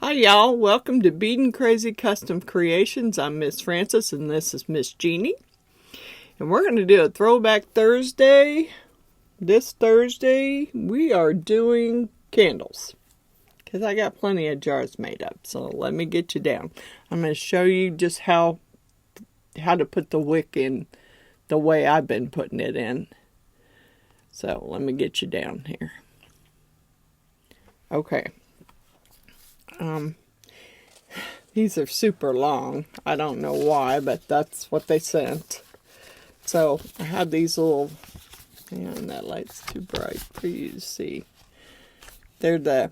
Hi y'all, welcome to Beadinkrazy Custom Creations. I'm Miss Frances and this is Miss Jeannie. And we're going to do a Throwback Thursday. This Thursday we are doing candles. Because I got plenty of jars made up, so let me get you down. I'm going to show you just how to put the wick in the way I've been putting it in. So let me get you down here. Okay. These are super long. I don't know why, but that's what they sent. So I have these little, and that light's too bright for you to see. They're the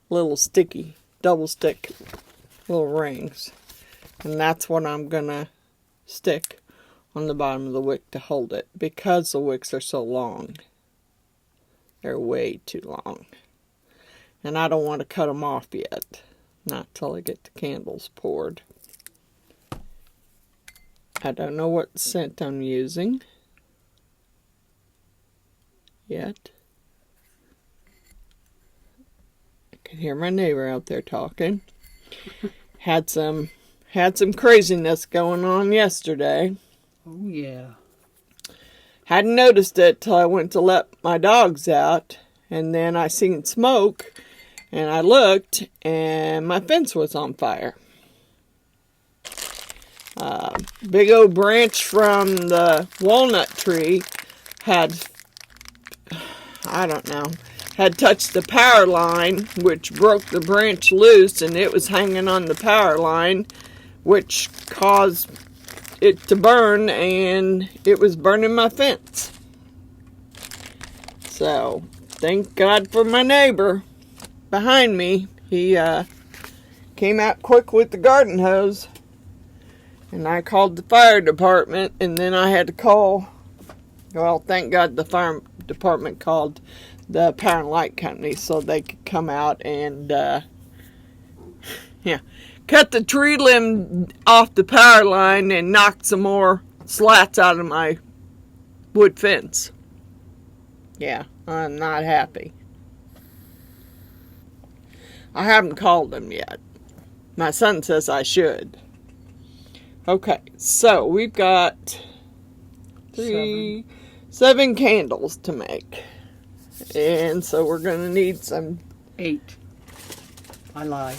little sticky, double stick little rings. And that's what I'm gonna stick on the bottom of the wick to hold it, because the wicks are so long. They're way too long. And I don't want to cut them off yet. Not till I get the candles poured. I don't know what scent I'm using yet. I can hear my neighbor out there talking. Had some craziness going on yesterday. Oh yeah. Hadn't noticed it till I went to let my dogs out, and then I seen smoke. And I looked, and my fence was on fire. Big old branch from the walnut tree had touched the power line, which broke the branch loose, and it was hanging on the power line, which caused it to burn, and it was burning my fence. So, thank God for my neighbor behind me. He came out quick with the garden hose, and I called the fire department, and then I had to call, well, thank God the fire department called the power and light company so they could come out and cut the tree limb off the power line and knock some more slats out of my wood fence. Yeah, I'm not happy. I haven't called them yet. My son says I should. Okay, so we've got seven candles to make. And so we're going to need some... 8. I lied.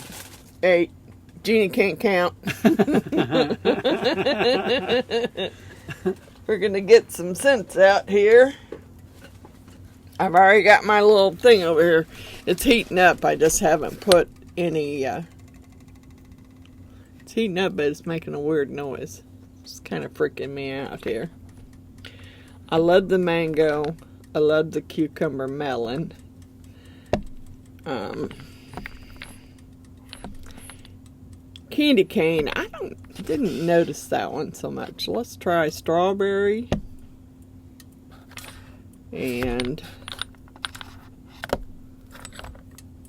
8. Jeannie can't count. We're going to get some scents out here. I've already got my little thing over here. It's heating up. I just haven't put any... it's heating up, but it's making a weird noise. It's kind of freaking me out here. I love the mango. I love the cucumber melon. Candy cane. I didn't notice that one so much. Let's try strawberry. And...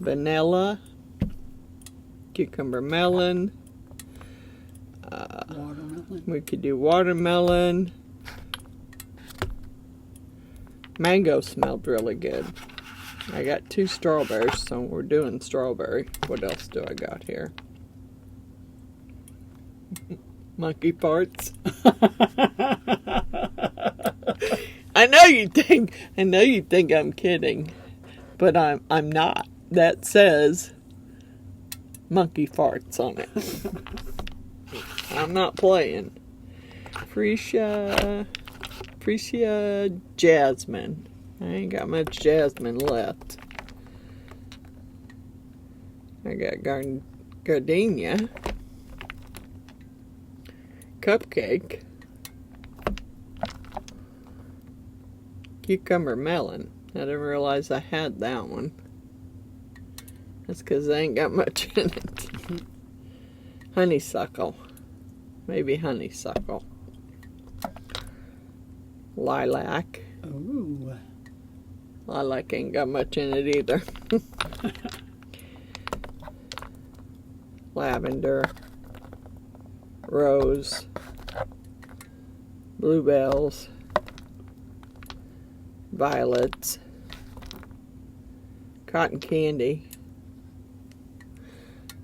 vanilla, cucumber melon, watermelon. We could do watermelon. Mango smelled really good. I got 2 strawberries, so we're doing strawberry. What else do I got here? Monkey farts. I know you think I'm kidding, but I'm not. That says monkey farts on it. I'm not playing. Freesia jasmine. I ain't got much jasmine left. I got gardenia. Cupcake. Cucumber melon. I didn't realize I had that one. That's because I ain't got much in it. Honeysuckle. Maybe honeysuckle. Lilac. Ooh. Lilac ain't got much in it either. Lavender. Rose. Bluebells. Violets. Cotton candy.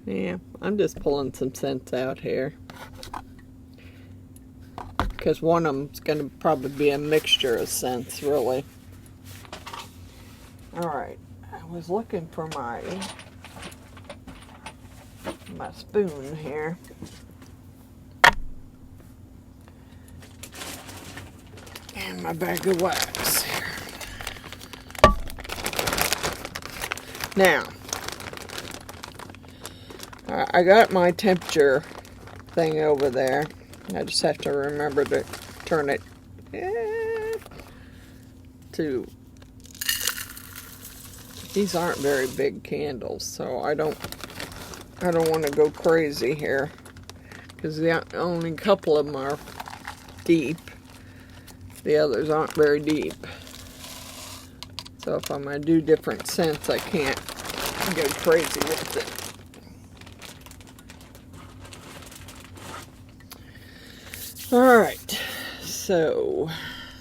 Yeah, I'm just pulling some scents out here. Because one of them's going to probably be a mixture of scents, really. Alright, I was looking for my spoon here. And my bag of wax here. Now, I got my temperature thing over there. I just have to remember to turn it to... These aren't very big candles, so I don't want to go crazy here, because the only couple of them are deep. The others aren't very deep. So if I'm going to do different scents, I can't go crazy with it. Alright, so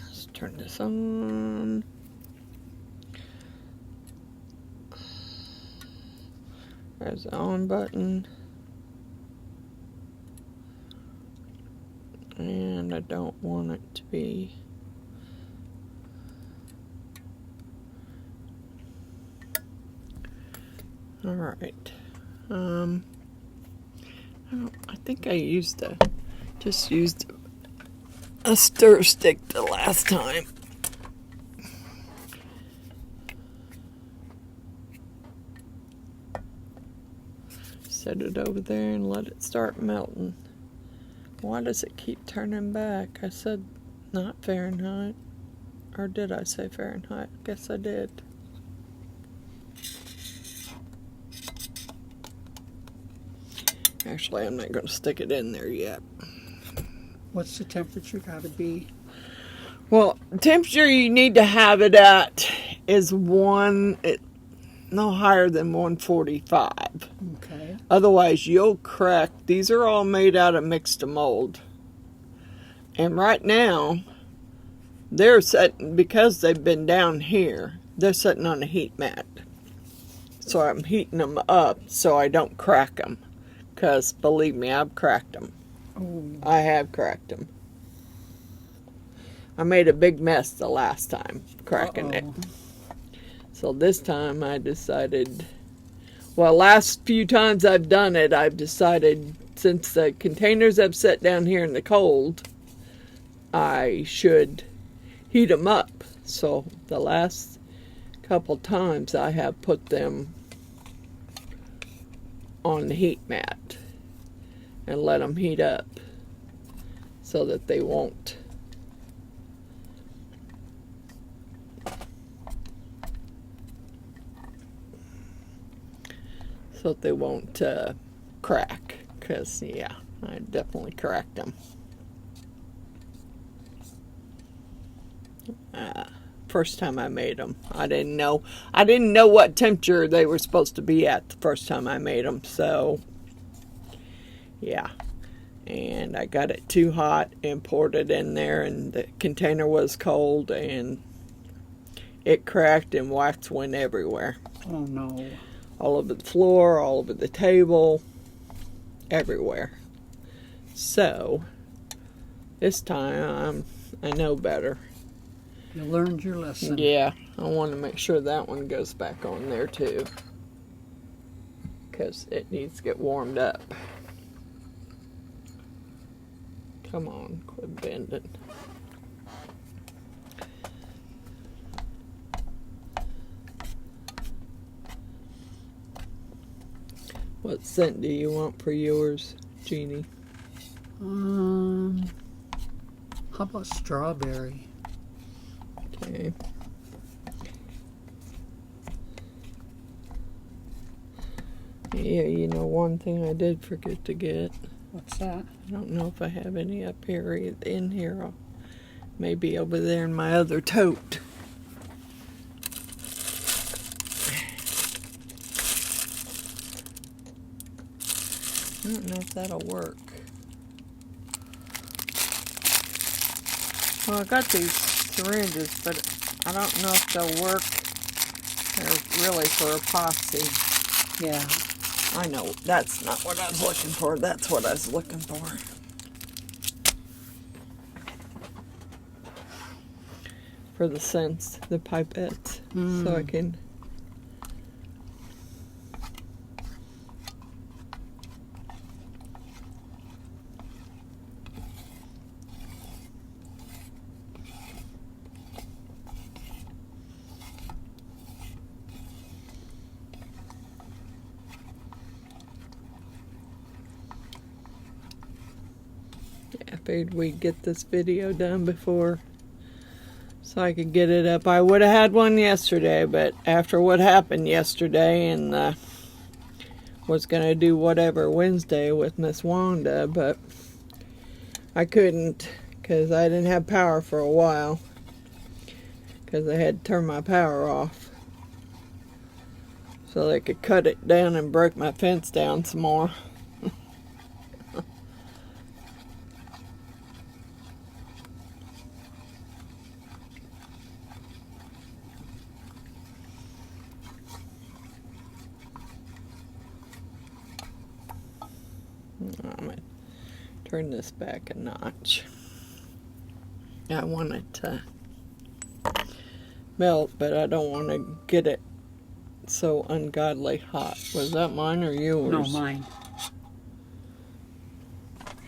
let's turn this on. There's the on button. And I don't want it to be... Alright. I think I just used a stir stick the last time. Set it over there and let it start melting. Why does it keep turning back? I said not Fahrenheit. Or did I say Fahrenheit? Guess I did. Actually, I'm not going to stick it in there yet. What's the temperature got to be? Well, the temperature you need to have it at is no higher than 145. Okay. Otherwise, you'll crack. These are all made out of mixed mold. And right now, they're setting, because they've been down here, they're sitting on a heat mat. So I'm heating them up so I don't crack them. Because, believe me, I've cracked them. Oh. I have cracked them. I made a big mess the last time cracking it. So this time I decided, well, last few times I've done it, I've decided, since the containers have set down here in the cold, I should heat them up. So the last couple times I have put them on the heat mat and let them heat up so that they won't crack, because yeah, I definitely cracked them. First time I made them, I didn't know what temperature they were supposed to be at the first time I made them, so yeah. And I got it too hot and poured it in there, and the container was cold, and it cracked and wax went everywhere. Oh no. All over the floor, all over the table, everywhere. So this time I know better. You learned your lesson. Yeah, I want to make sure that one goes back on there too, because it needs to get warmed up. Come on, quit bending. What scent do you want for yours, Jeannie? How about strawberry? Okay. Yeah, you know, one thing I did forget to get. What's that? I don't know if I have any up here, in here. Maybe over there in my other tote. I don't know if that'll work. Well, I got these syringes, but I don't know if they'll work. They're really for epoxy. Yeah. I know that's not what I was looking for. That's what I was looking for. For the scents, the pipettes, so I can. I figured we'd get this video done before so I could get it up. I would have had one yesterday, but after what happened yesterday and was going to do whatever Wednesday with Miss Wanda, but I couldn't because I didn't have power for a while because I had to turn my power off so they could cut it down and break my fence down some more. I'm going to turn this back a notch. I want it to melt, but I don't want to get it so ungodly hot. Was that mine or yours? No, mine.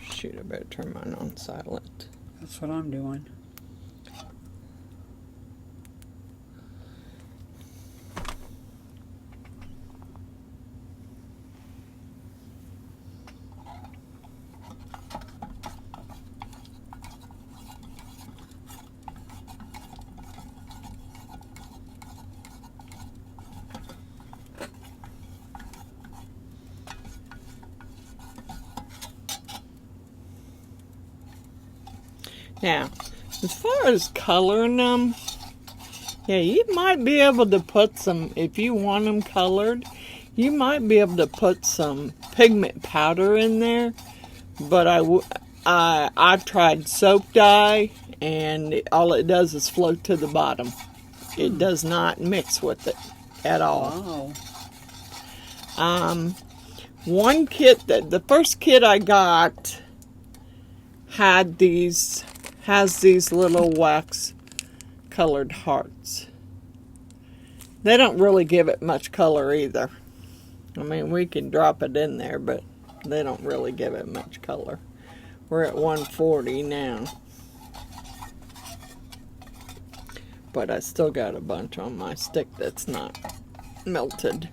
Shoot, I better turn mine on silent. That's what I'm doing. Now, as far as coloring them, yeah, you might be able to put some, if you want them colored, you might be able to put some pigment powder in there. But I've tried soap dye, and all it does is float to the bottom. It does not mix with it at all. Wow. One kit, the first kit I got has these little wax colored hearts. They don't really give it much color either. I mean, we can drop it in there, but they don't really give it much color. We're at 140 now. But I still got a bunch on my stick that's not melted.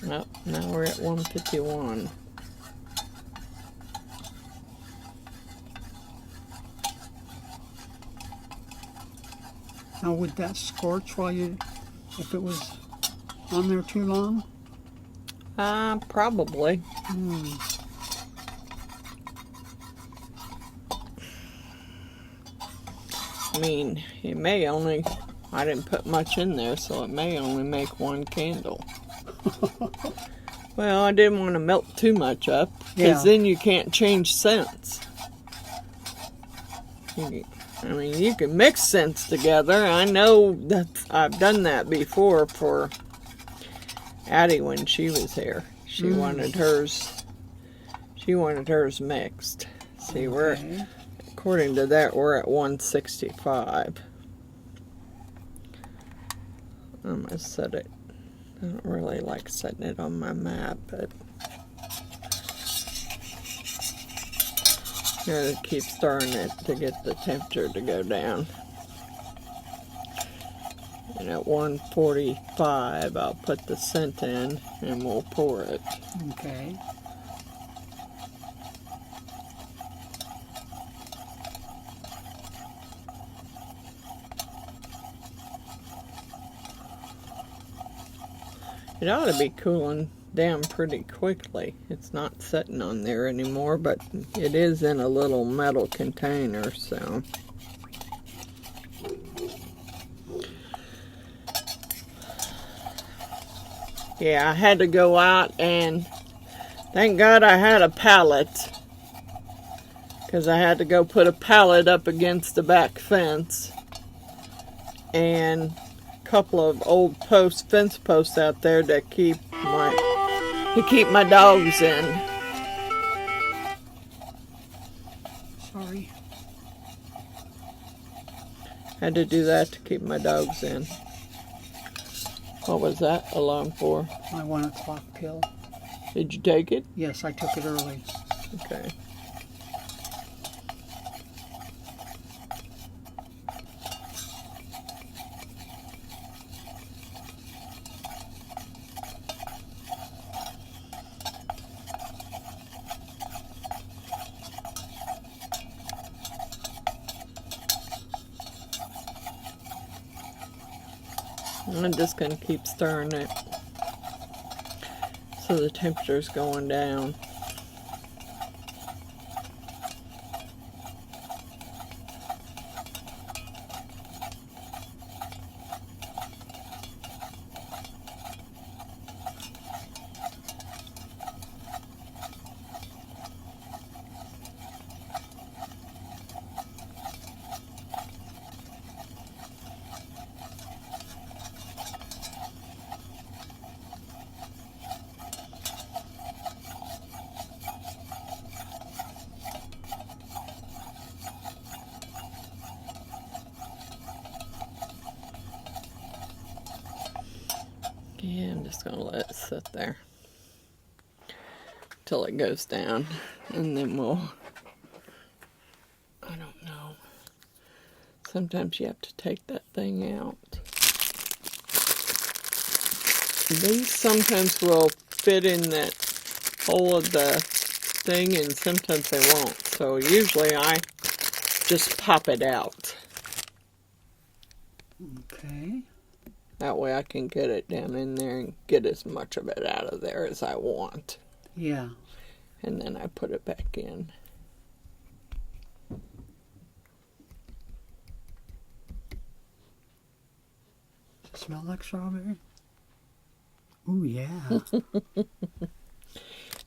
Oh, now we're at 151. Now, would that scorch while if it was on there too long? Probably. I mean, it may only, I didn't put much in there, so it may only make one candle. Well, I didn't want to melt too much up, because then you can't change scents. I mean, you can mix scents together. I know that I've done that before for Addie when she was here. She wanted hers. She wanted hers mixed. See, we're according to that, we're at 165. I'm gonna set it. I don't really like setting it on my map, but I gotta keep stirring it to get the temperature to go down. And at 145, I'll put the scent in and we'll pour it. Okay. It ought to be cooling down pretty quickly. It's not sitting on there anymore, but it is in a little metal container, so. Yeah, I had to go out and thank God I had a pallet because I had to go put a pallet up against the back fence and a couple of old fence posts out there to keep my dogs in. Sorry. Had to do that to keep my dogs in. What was that alarm for? My 1 o'clock pill. Did you take it? Yes, I took it early. Okay. I'm just going to keep stirring it so the temperature's going down. Yeah, I'm just going to let it sit there till it goes down, and then I don't know. Sometimes you have to take that thing out. These sometimes will fit in that hole of the thing, and sometimes they won't. So usually I just pop it out. Okay. That way I can get it down in there and get as much of it out of there as I want. Yeah. And then I put it back in. Does it smell like strawberry? Ooh, yeah.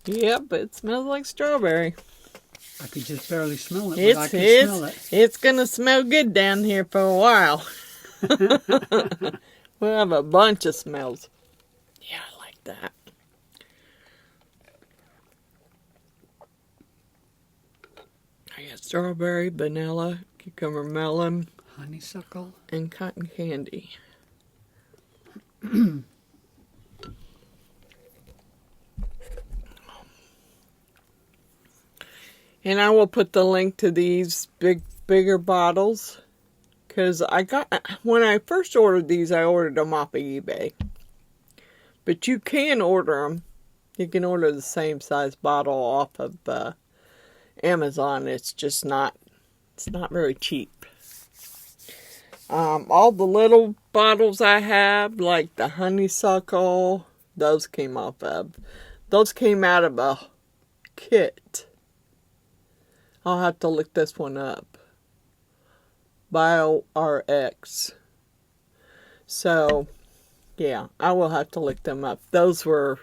Yep, it smells like strawberry. I could just barely smell it, but I can smell it. It's going to smell good down here for a while. We'll have a bunch of smells. Yeah, I like that. I got strawberry, vanilla, cucumber melon, Honeysuckle. and cotton candy. And I will put the link to these bigger bottles. Because when I first ordered these, I ordered them off of eBay. But you can order them. You can order the same size bottle off of Amazon. It's just not very cheap. All the little bottles I have, like the honeysuckle, those came out of a kit. I'll have to look this one up. BioRx. So, yeah, I will have to look them up. Those were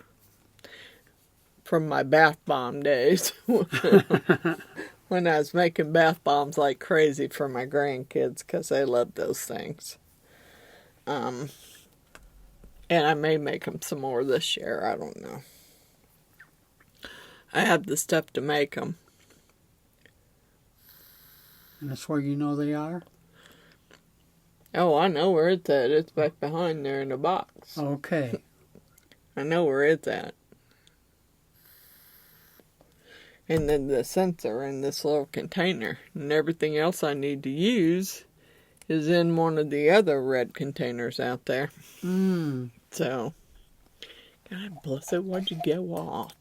from my bath bomb days. When I was making bath bombs like crazy for my grandkids because they love those things. And I may make them some more this year. I don't know. I have the stuff to make them. And that's where you know they are? Oh, I know where it's at. It's back behind there in the box. Okay. I know where it's at. And then the sensor in this little container. And everything else I need to use is in one of the other red containers out there. So, God bless it, why'd you go off?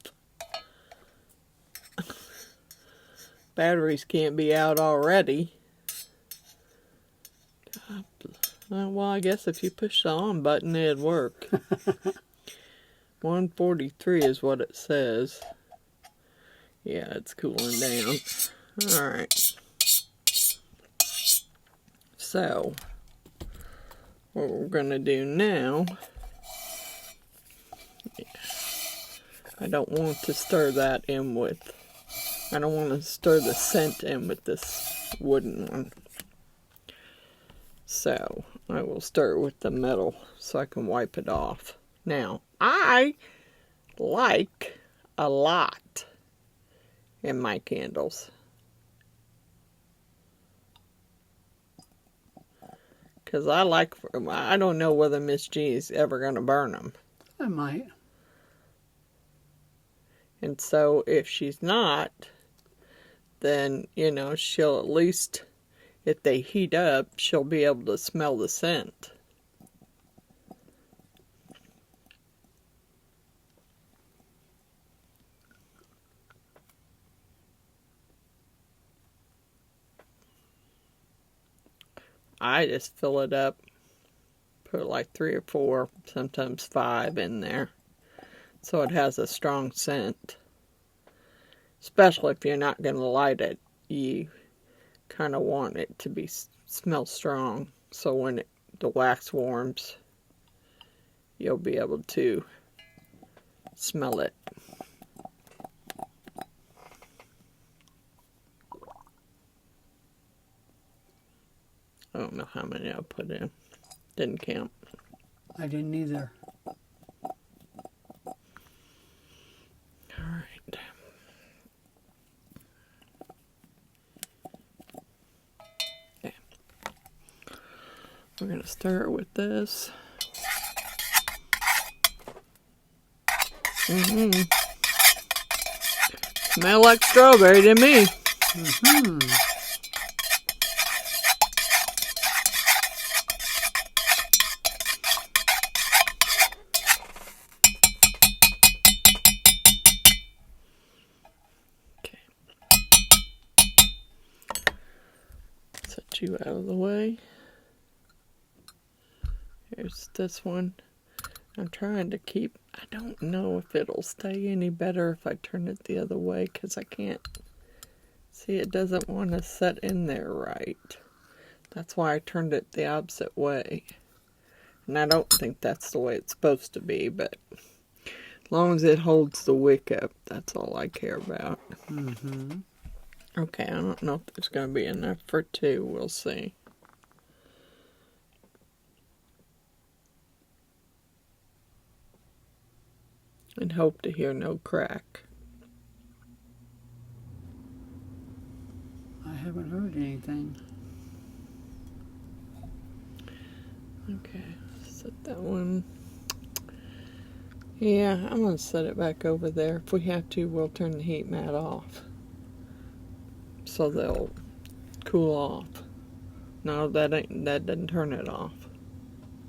Batteries can't be out already. Well, I guess if you push the on button, it'd work. 143 is what it says. Yeah, it's cooling down. Alright. So, what we're going to do now... I don't want to stir that in with I don't want to stir the scent in with this wooden one. So I will stir it with the metal so I can wipe it off. Now, I like a lot in my candles. Because I don't know whether Miss G is ever going to burn them. I might. And so if she's not, then, you know, she'll at least, if they heat up, she'll be able to smell the scent. I just fill it up, put like 3 or 4, sometimes 5 in there, so it has a strong scent. Especially if you're not going to light it, you kind of want it to be smell strong, so when the wax warms, you'll be able to smell it. I don't know how many I put in. Didn't count. I didn't either. Alright. Okay. We're going to stir it with this. Smell like strawberry to me. Set you out of the way. Here's this one. I'm trying to keep, I don't know if it'll stay any better if I turn it the other way, because I can't see, it doesn't want to set in there right. That's why I turned it the opposite way. And I don't think that's the way it's supposed to be, but as long as it holds the wick up, that's all I care about. Okay, I don't know if there's going to be enough for 2. We'll see. And hope to hear no crack. I haven't heard anything. Okay, set that one. Yeah, I'm going to set it back over there. If we have to, we'll turn the heat mat off, so they'll cool off. No, that doesn't turn it off.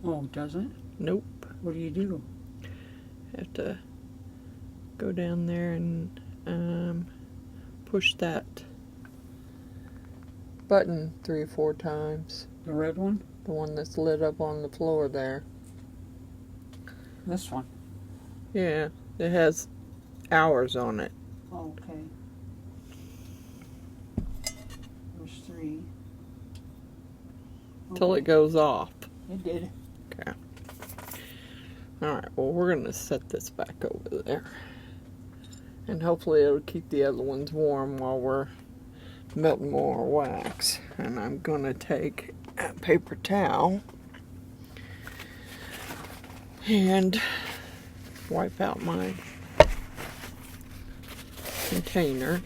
Oh, doesn't? Nope. What do you do? Have to go down there and push that button 3 or 4 times. The red one? The one that's lit up on the floor there. This one? Yeah, it has hours on it. Oh, okay. There's 3. Till it goes off. It did. Okay. Alright, well, we're going to set this back over there. And hopefully it'll keep the other ones warm while we're melting more wax. And I'm going to take a paper towel and wipe out my container.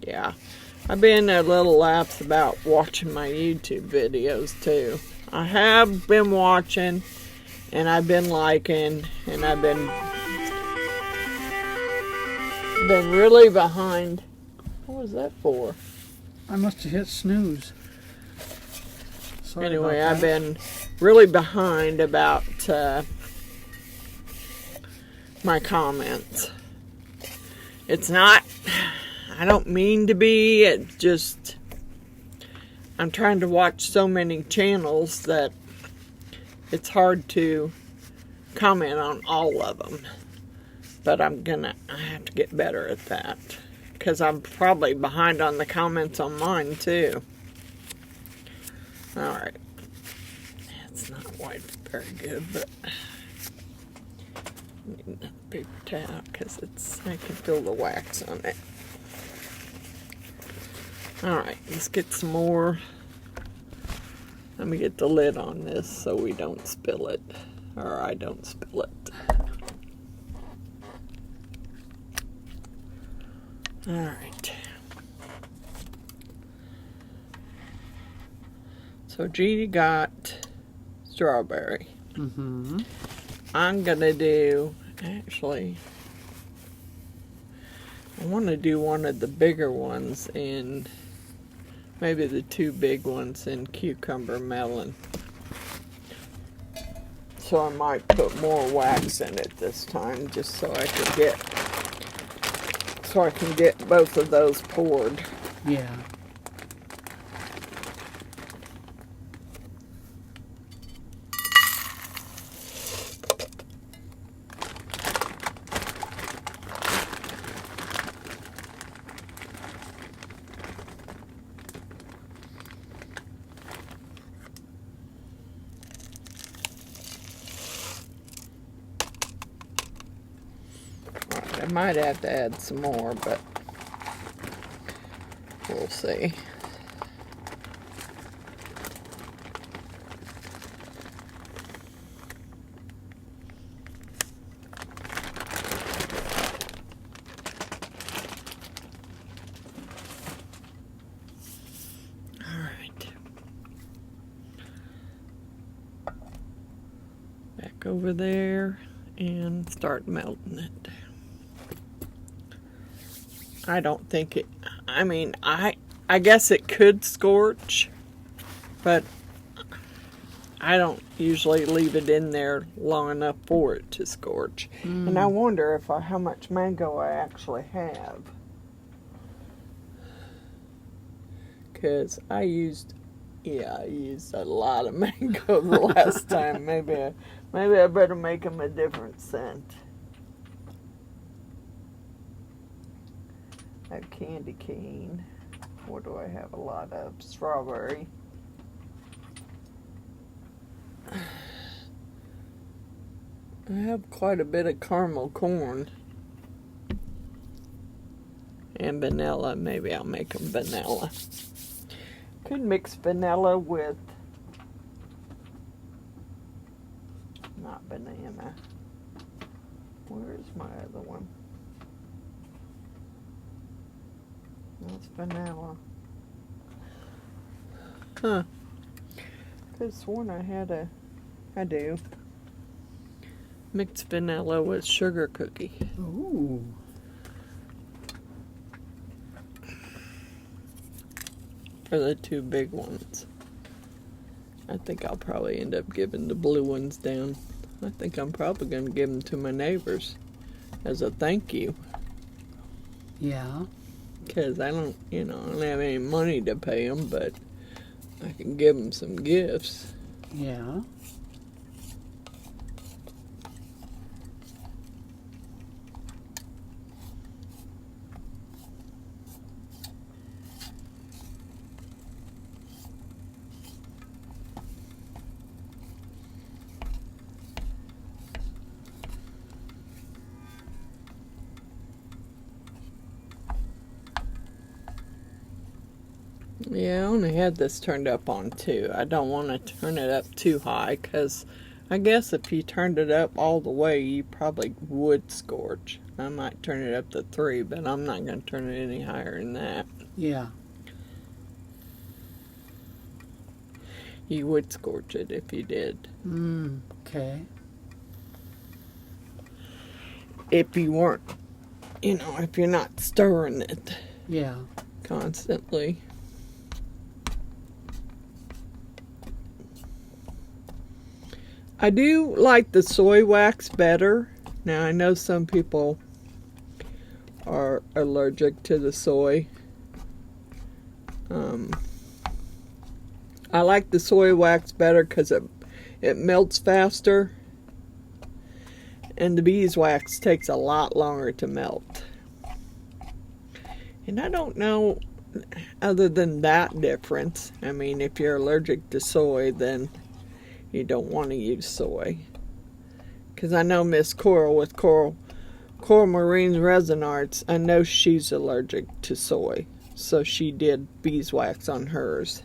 Yeah, I've been a little lapse about watching my YouTube videos too. I have been watching, and I've been liking, and I've been really behind. What was that for? I must have hit snooze. Sorry Anyway, about I've that. been really behind about my comments. It's not, I don't mean to be, it's just, I'm trying to watch so many channels that it's hard to comment on all of them. But I have to get better at that, because I'm probably behind on the comments on mine too. Alright. It's not white very good, but Need another paper towel because I can feel the wax on it. Alright, let's get some more. Let me get the lid on this so we don't spill it. Or I don't spill it. Alright. So Jeannie got strawberry. Mm-hmm. I'm gonna do, actually, I want to do one of the bigger ones in, maybe the two big ones in cucumber melon. So I might put more wax in it this time, just so I can get both of those poured. Yeah. I might have to add some more, but we'll see. All right. Back over there and start melting it. I don't think it, I mean, I guess it could scorch, but I don't usually leave it in there long enough for it to scorch. And I wonder how much mango I actually have. Because I used a lot of mango the last time. Maybe I better make them a different scent. I have candy cane. What do I have a lot of? Strawberry. I have quite a bit of caramel corn. And vanilla. Maybe I'll make them vanilla. Could mix vanilla with, not banana. Where's my other one? That's vanilla. Huh. Could have sworn I do. Mixed vanilla with sugar cookie. Ooh. For the two big ones. I think I'll probably end up giving the blue ones down. I think I'm probably going to give them to my neighbors as a thank you. Yeah. Because I don't have any money to pay them, but I can give them some gifts. Yeah. Yeah, I only had this turned up on 2. I don't want to turn it up too high because I guess if you turned it up all the way, you probably would scorch. I might turn it up to 3, but I'm not going to turn it any higher than that. Yeah. You would scorch it if you did. Okay. If you weren't, if you're not stirring it. Yeah. Constantly. I do like the soy wax better. Now, I know some people are allergic to the soy. I like the soy wax better because it melts faster. And the beeswax takes a lot longer to melt. And I don't know, other than that difference, I mean, if you're allergic to soy, then you don't want to use soy. Because I know Miss Coral with Coral Marine's Resin Arts, I know she's allergic to soy. So she did beeswax on hers.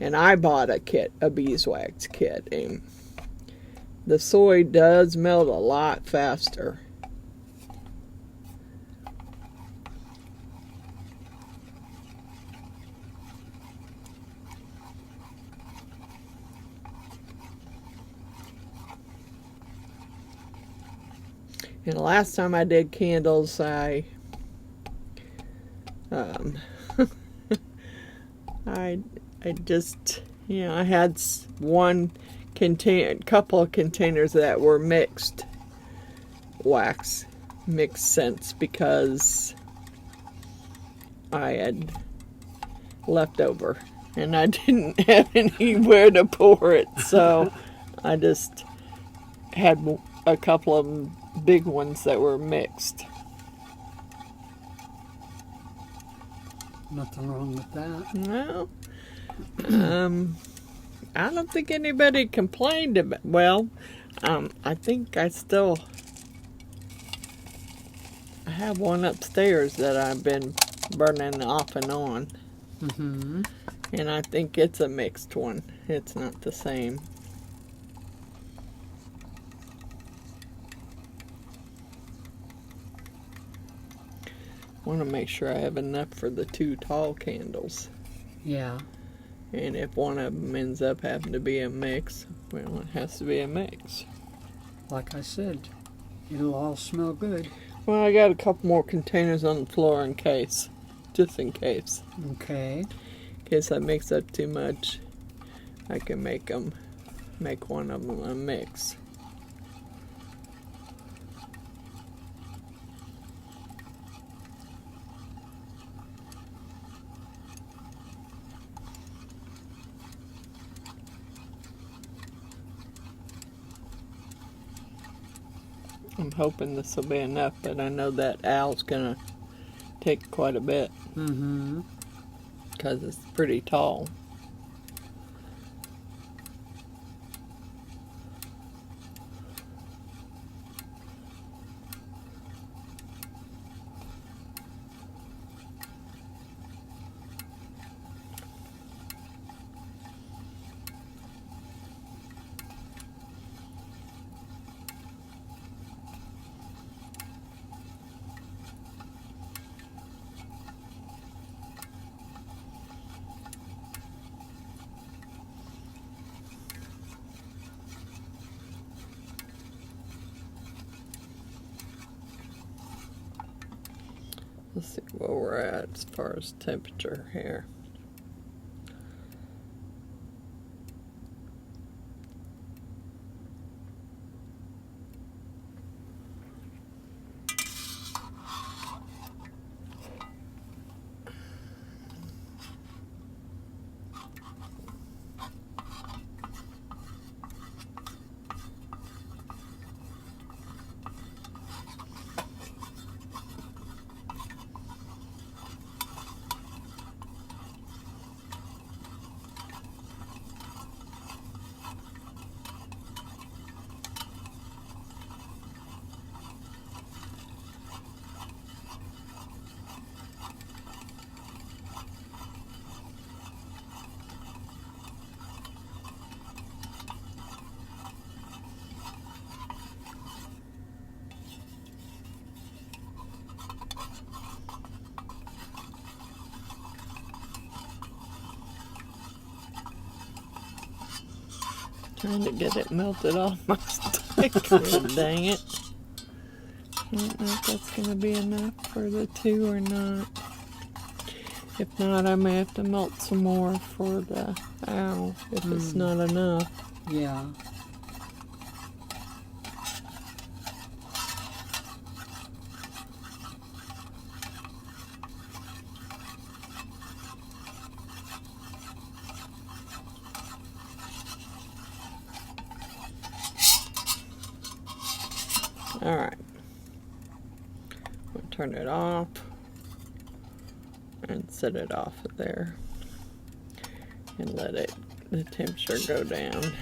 And I bought a beeswax kit. And the soy does melt a lot faster. And the last time I did candles, I just, I had couple of containers that were mixed scents because I had leftover and I didn't have anywhere to pour it, so I just had a couple of big ones that were mixed. Nothing wrong with that. No. I don't think anybody complained about. Well, I think I have one upstairs that I've been burning off and on. Mm-hmm. And I think it's a mixed one. It's not the same. I want to make sure I have enough for the 2 tall candles. Yeah. And if one of them ends up having to be a mix, well, it has to be a mix. Like I said, it'll all smell good. Well, I got a couple more containers on the floor in case. Just in case. Okay. In case I mix up too much, I can make one of them a mix. I'm hoping this will be enough, but I know that owl's gonna take quite a bit. Mm-hmm. Because it's pretty tall. Let's see where we're at as far as temperature here. Trying to get it melted off my stick. Dang it. I don't know if that's going to be enough for the 2 or not. If not, I may have to melt some more for the owl if it's not enough. Yeah. Alright. We'll turn it off and set it off there and let the temperature go down.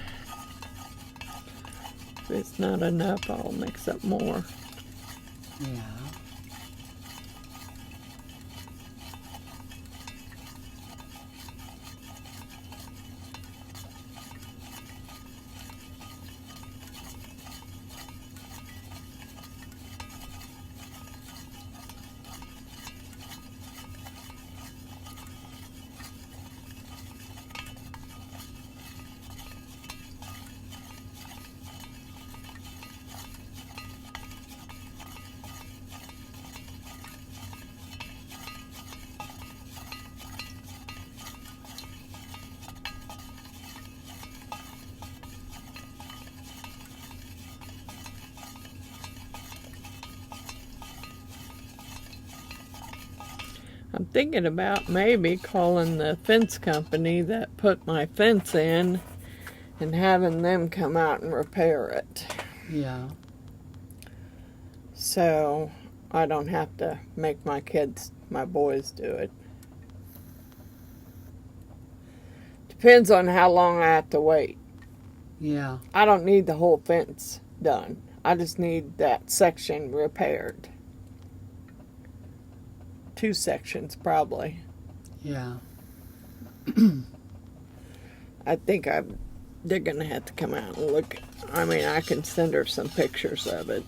it's not enough, I'll mix up more. Yeah. I'm thinking about maybe calling the fence company that put my fence in and having them come out and repair it. Yeah. So I don't have to make my boys do it. Depends on how long I have to wait. Yeah. I don't need the whole fence done. I just need that section repaired. 2 sections probably. Yeah. I think they're gonna have to come out and look. I mean, I can send her some pictures of it.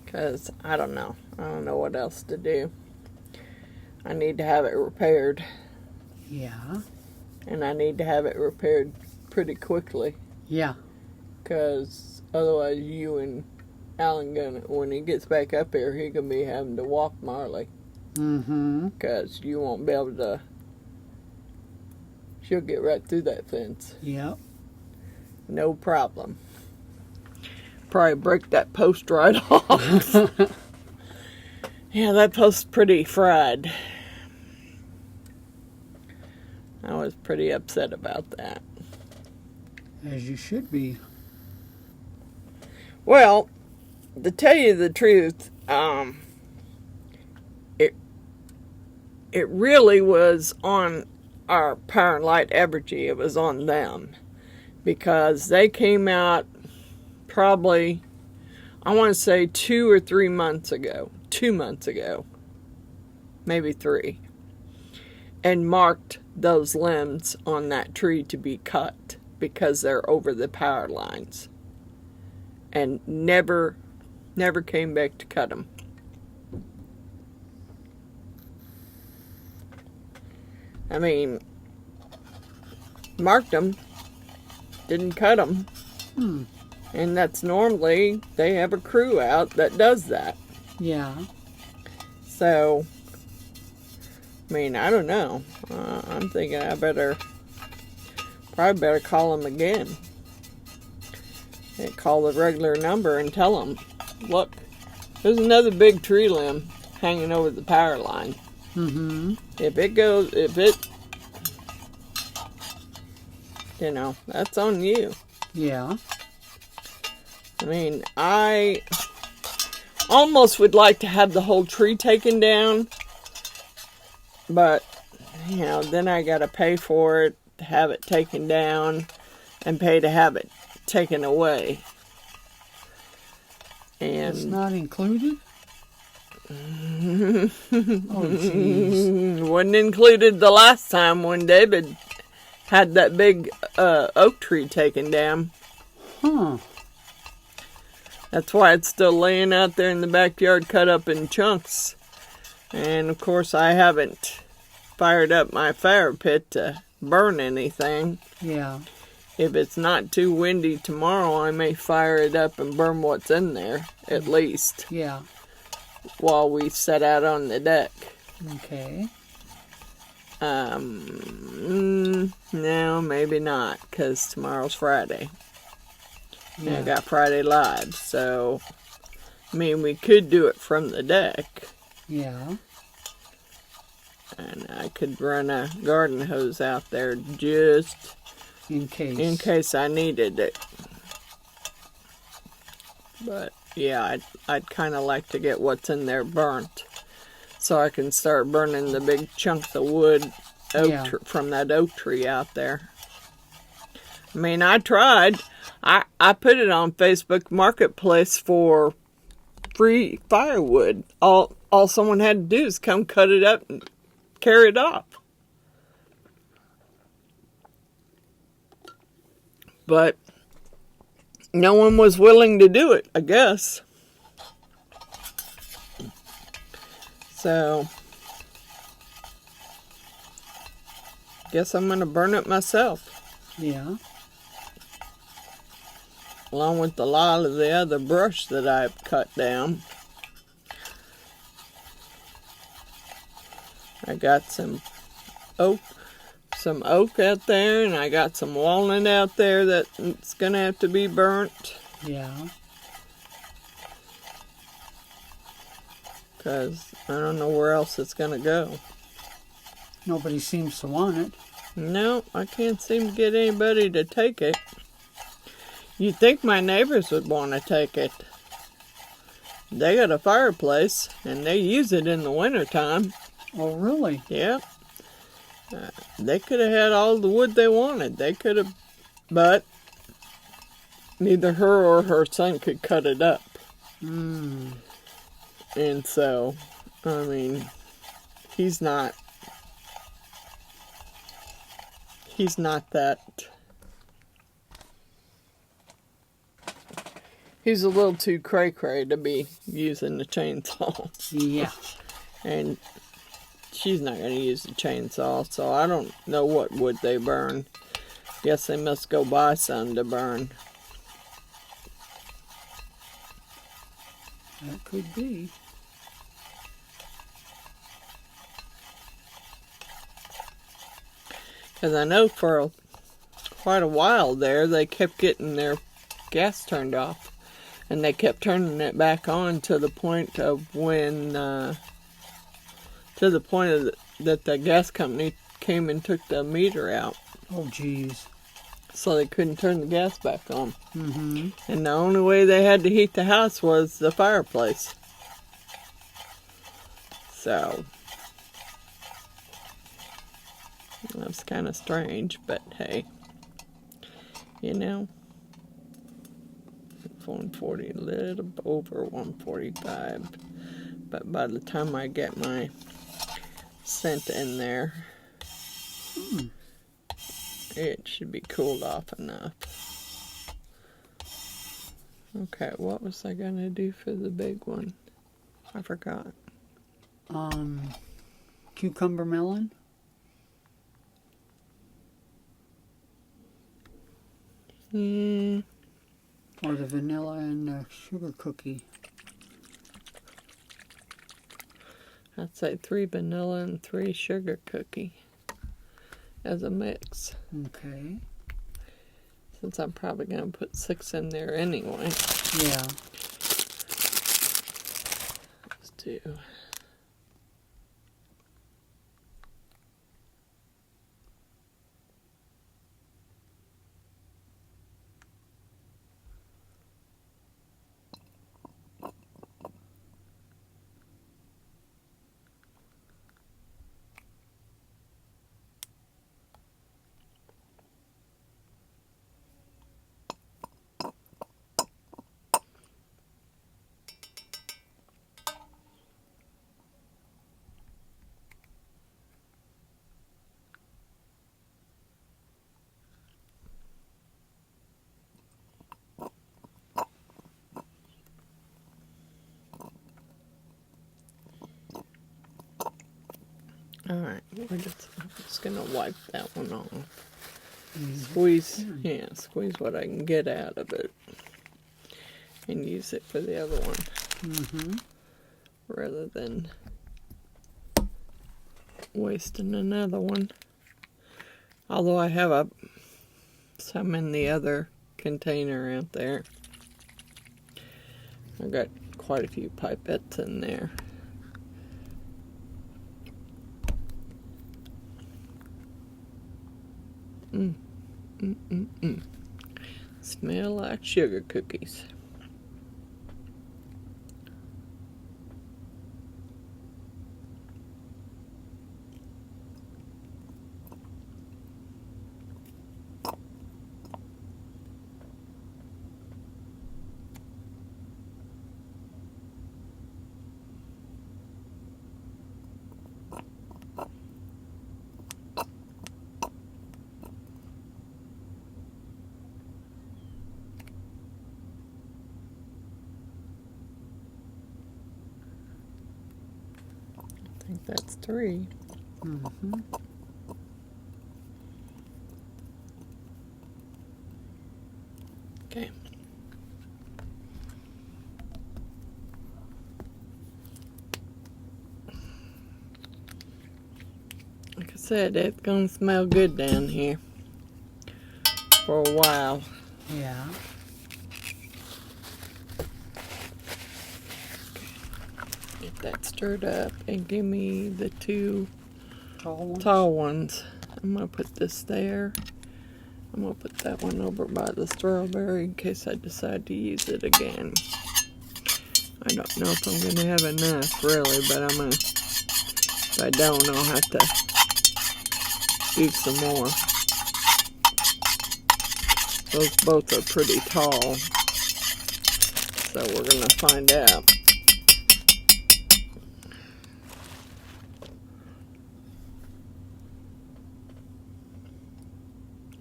Because I don't know what else to do. I need to have it repaired. Yeah. And I need to have it repaired pretty quickly. Yeah. Because otherwise you and Alan when he gets back up here, he gonna be having to walk Marley. Mm-hmm. Because you won't be able to. She'll get right through that fence. Yep. No problem. Probably break that post right off. Yeah, that post's pretty fried. I was pretty upset about that. As you should be. Well, to tell you the truth, it really was on our Power and Light Evergy. It was on them. Because they came out probably, I want to say 2 or 3 months ago. 2 months ago. Maybe 3. And marked those limbs on that tree to be cut because they're over the power lines. And never came back to cut them. I mean, marked them, didn't cut them. And that's normally, they have a crew out that does that. Yeah. So, I mean, I don't know. I'm thinking I probably better call them again. And call the regular number and tell them, look, there's another big tree limb hanging over the power line. Mm-hmm. If it, that's on you. Yeah. I mean, I almost would like to have the whole tree taken down, but, then I gotta pay for it, to have it taken down, and pay to have it taken away. And it's not included? Oh, jeez. Wasn't included the last time when David had that big oak tree taken down. Huh. That's why it's still laying out there in the backyard cut up in chunks. And of course I haven't fired up my fire pit to burn anything. Yeah. If it's not too windy tomorrow, I may fire it up and burn what's in there, at least. Yeah. While we set out on the deck. Okay. No, maybe not, because tomorrow's Friday. Yeah. And I got Friday Live, so, I mean, we could do it from the deck. Yeah. And I could run a garden hose out there just in case I needed it. But yeah, I'd kind of like to get what's in there burnt, so I can start burning the big chunks of wood from that oak tree out there. I mean, I tried. I put it on Facebook Marketplace for free firewood. All someone had to do is come cut it up and carry it off. But no one was willing to do it, I guess. So, guess I'm going to burn it myself. Yeah. Along with a lot of the other brush that I've cut down. I got some oak out there, and I got some walnut out there that's gonna have to be burnt. Yeah. Because I don't know where else it's gonna go. Nobody seems to want it. No, I can't seem to get anybody to take it. You'd think my neighbors would want to take it. They got a fireplace, and they use it in the wintertime. Oh, really? Yep. They could have had all the wood they wanted. They could have, but neither her or her son could cut it up. And so, I mean, he's not that. He's a little too cray-cray to be using the chainsaw. Yeah. And she's not going to use the chainsaw, so I don't know what wood they burn. Guess they must go buy some to burn. That could be. Because I know for quite a while there, they kept getting their gas turned off. And they kept turning it back on to the point of when, that the gas company came and took the meter out. Oh, geez. So they couldn't turn the gas back on. And the only way they had to heat the house was the fireplace. So that's kind of strange, but hey, you know, 140, a little over 145. But by the time I get my scent in there, it should be cooled off enough. Okay, what was I gonna do for the big one? I forgot. Cucumber melon? Or the vanilla and the sugar cookie? I'd say 3 vanilla and 3 sugar cookie as a mix. Okay. Since I'm probably going to put 6 in there anyway. Yeah. Let's do... Alright, I'm just going to wipe that one off. Squeeze what I can get out of it. And use it for the other one. Rather than wasting another one. Although I have some in the other container out there. I've got quite a few pipettes in there. Smell like sugar cookies. think that's 3. Mm-hmm. Okay. Like I said, it's gonna smell good down here for a while. Yeah. Get that stirred up and give me the 2 Tall ones. tall ones. I'm gonna put this there. I'm gonna put that one over by the strawberry in case I decide to use it again. I don't know if I'm gonna have enough really, but I'm gonna, if I don't, I'll have to do some more. Those both are pretty tall, so we're gonna find out.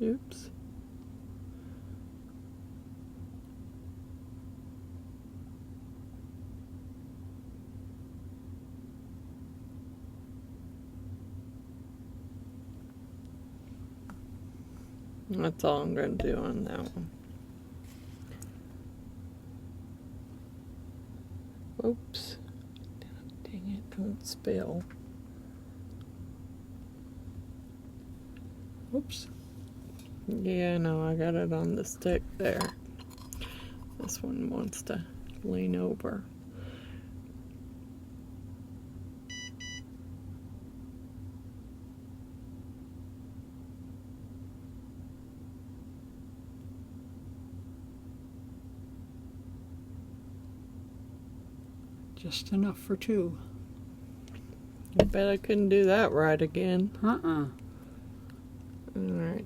Oops. That's all I'm going to do on that one. Oops. Dang it, don't spill. Oops. Yeah, no, I got it on the stick there. This one wants to lean over. Just enough for 2. I bet I couldn't do that right again. Uh-uh. Alright.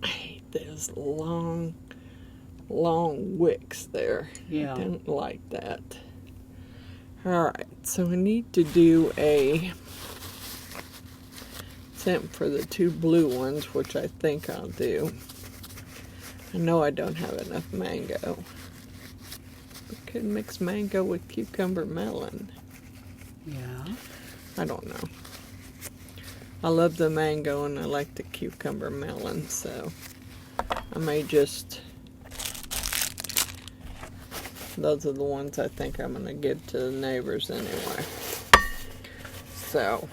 I hate those long wicks there. Yeah. I don't like that. Alright, so I need to do a scent for the 2 blue ones, which I think I'll do. I know I don't have enough mango. We could mix mango with cucumber melon. Yeah. I don't know. I love the mango and I like the cucumber melon, so I may just... Those are the ones I think I'm going to give to the neighbors anyway. So,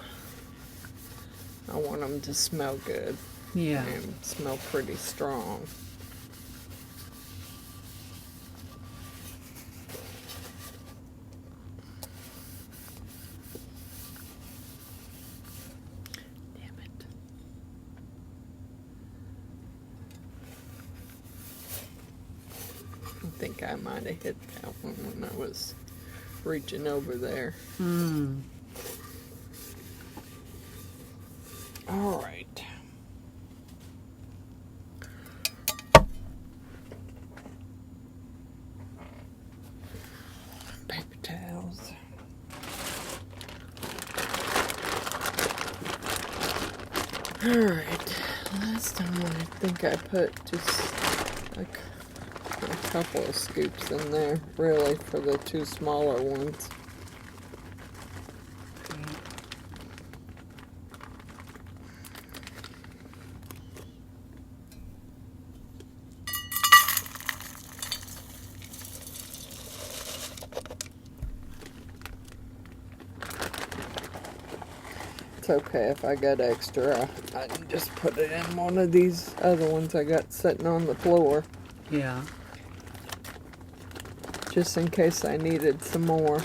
I want them to smell good. Yeah. And smell pretty strong. Damn it. I think I might have hit that one when I was reaching over there. Mm. All right. Paper towels. All right. Last time I think I put just like a couple of scoops in there, really, for the 2 smaller ones. It's okay if I got extra. I can just put it in one of these other ones I got sitting on the floor, Yeah. just in case I needed some more.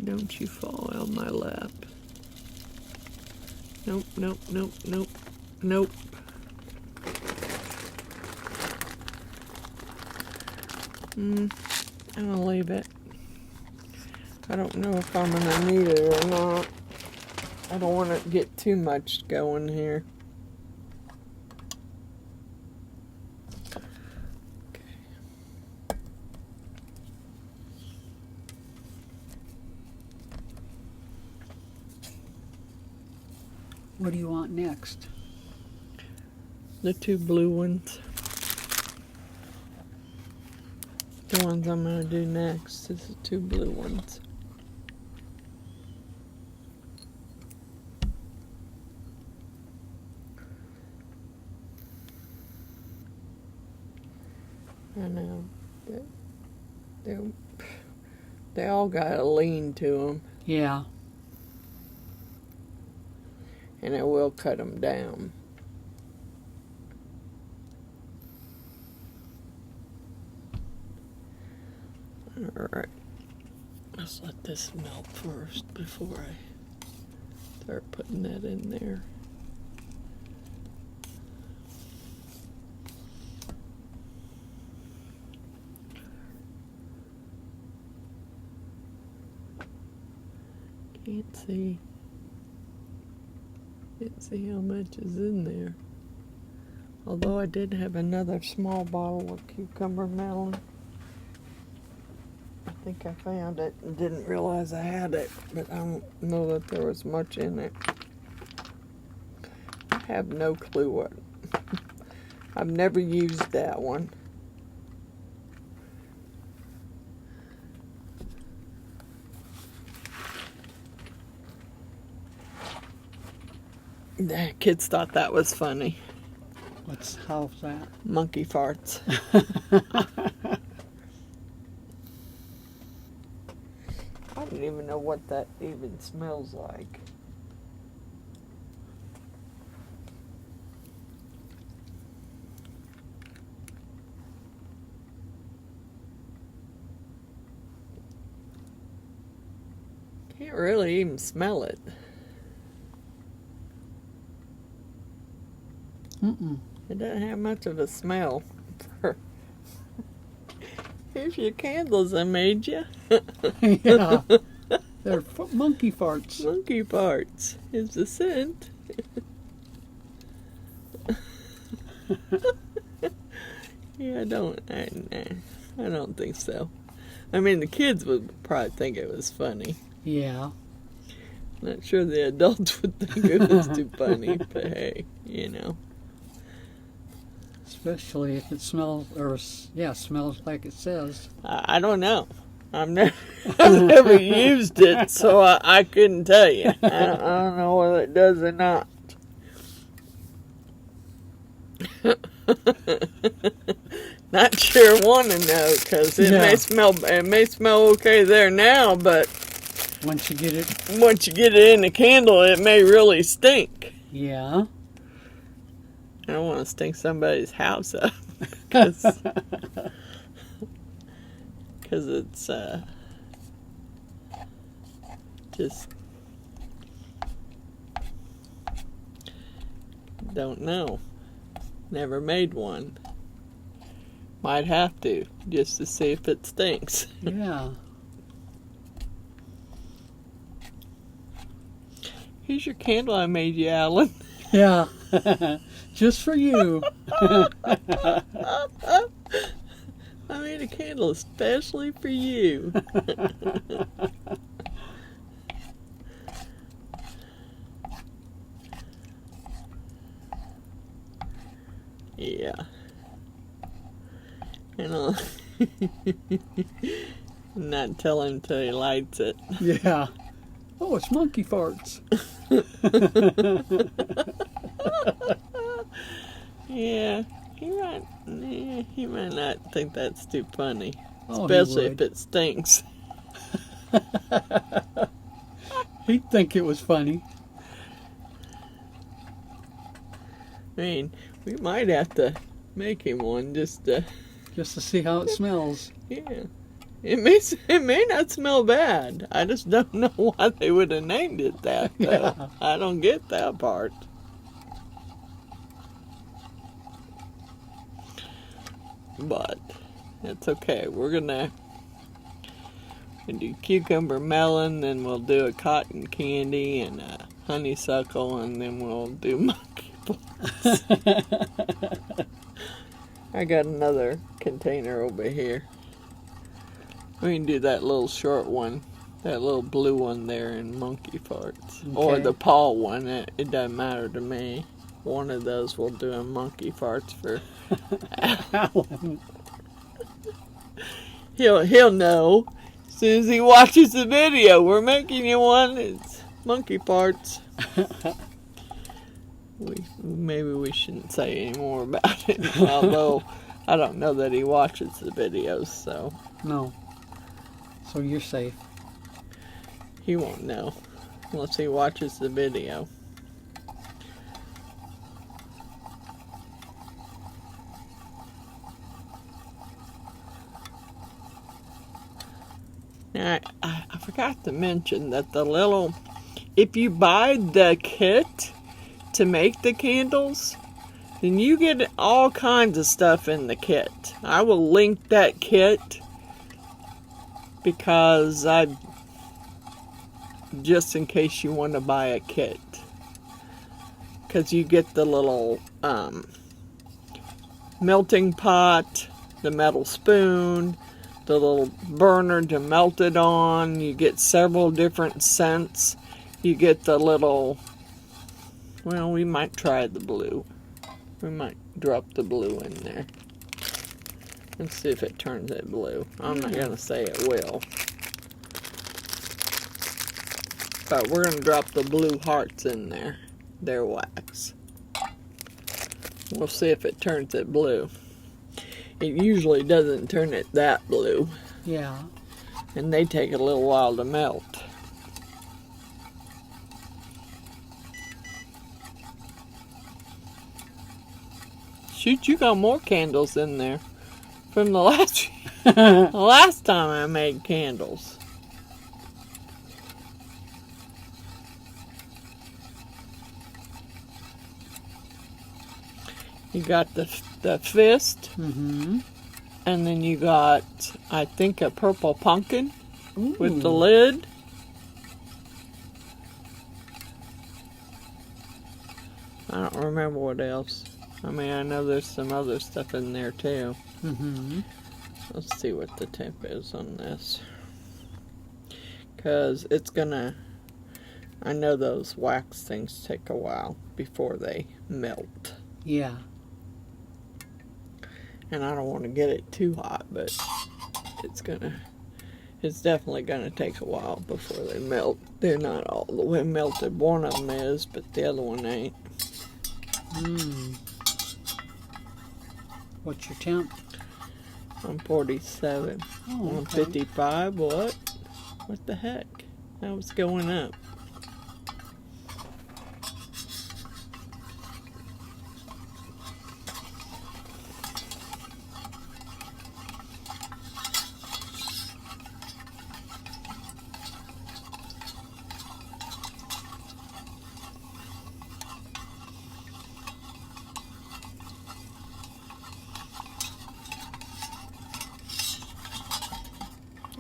Don't you fall on my lap. Nope, nope, nope, nope, nope. I'll leave it. I don't know if I'm gonna need it or not. I don't want to get too much going here. What do you want next? The two blue ones. The ones I'm going to do next is the two blue ones. I know. They all got a lean to them. Yeah. And it will cut them down. Alright. Let's let this melt first before I start putting that in there. Can't see how much is in there. Although I did have another small bottle of cucumber melon. I think I found it and didn't realize I had it, but I don't know that there was much in it. I have no clue what. I've never used that one. The kids thought that was funny. How's that? Monkey farts. I don't even know what that even smells like. Can't really even smell it. Mm-mm. It doesn't have much of a smell. Here's your candles I made you. Yeah. They're monkey farts. Monkey farts is the scent. Yeah, I don't think so. I mean, the kids would probably think it was funny. Yeah. Not sure the adults would think it was too funny, but hey, you know. Especially if it smells, smells like it says. I don't know. I've never used it, so I couldn't tell you. I don't know whether it does or not. Not sure want to know, because it may smell okay there now, but once you get it in the candle, it may really stink. Yeah. I don't want to stink somebody's house up, because it's just don't know. Never made one. Might have to, just to see if it stinks. Yeah. Here's your candle I made you, Alan. Yeah. Just for you. I made a candle especially for you. Yeah. And I'll not tell him till he lights it. Yeah. Oh, it's monkey farts. Yeah, he might not think that's too funny, Oh, especially if it stinks. He'd think it was funny. I mean, we might have to make him one just to see how it smells. Yeah, it may not smell bad. I just don't know why they would have named it that. Though. Yeah. I don't get that part. But it's okay. We're gonna do cucumber melon, then we'll do a cotton candy and a honeysuckle, and then we'll do monkey balls. I got another container over here. We can do that little short one That little blue one there in monkey farts. Or Okay. the paw one. It doesn't matter to me. One of those will do a monkey farts for... Alan. He'll know as soon as he watches the video. We're making you one. It's monkey farts. Maybe we shouldn't say any more about it. Although I don't know that he watches the videos, so No. So you're safe. he won't know unless he watches the video. Now, I forgot to mention that if you buy the kit to make the candles, then you get all kinds of stuff in the kit. I will link that kit because just in case you want to buy a kit. Because you get the little melting pot, the metal spoon, the little burner to melt it on. You get several different scents. You get the little... Well, we might try the blue. We might drop the blue in there. Let's see if it turns it blue. I'm not going to say it will. But we're going to drop the blue hearts in there. They're wax. We'll see if it turns it blue. It usually doesn't turn it that blue. Yeah. And they take a little while to melt. Shoot, you got more candles in there from the last time I made candles. You got the fist, Mm-hmm. and then you got, I think, a purple pumpkin Ooh. with the lid. I don't remember what else. I mean, I know there's some other stuff in there too. Mm-hmm. Let's see what the temp is on this. Because it's gonna... I know those wax things take a while before they melt. Yeah. And I don't want to get it too hot, but it's definitely gonna take a while before they melt. They're not all the way melted. One of them is, but the other one ain't. What's your temp? I'm 47. Oh, I'm okay. 55. What? What the heck? That was going up.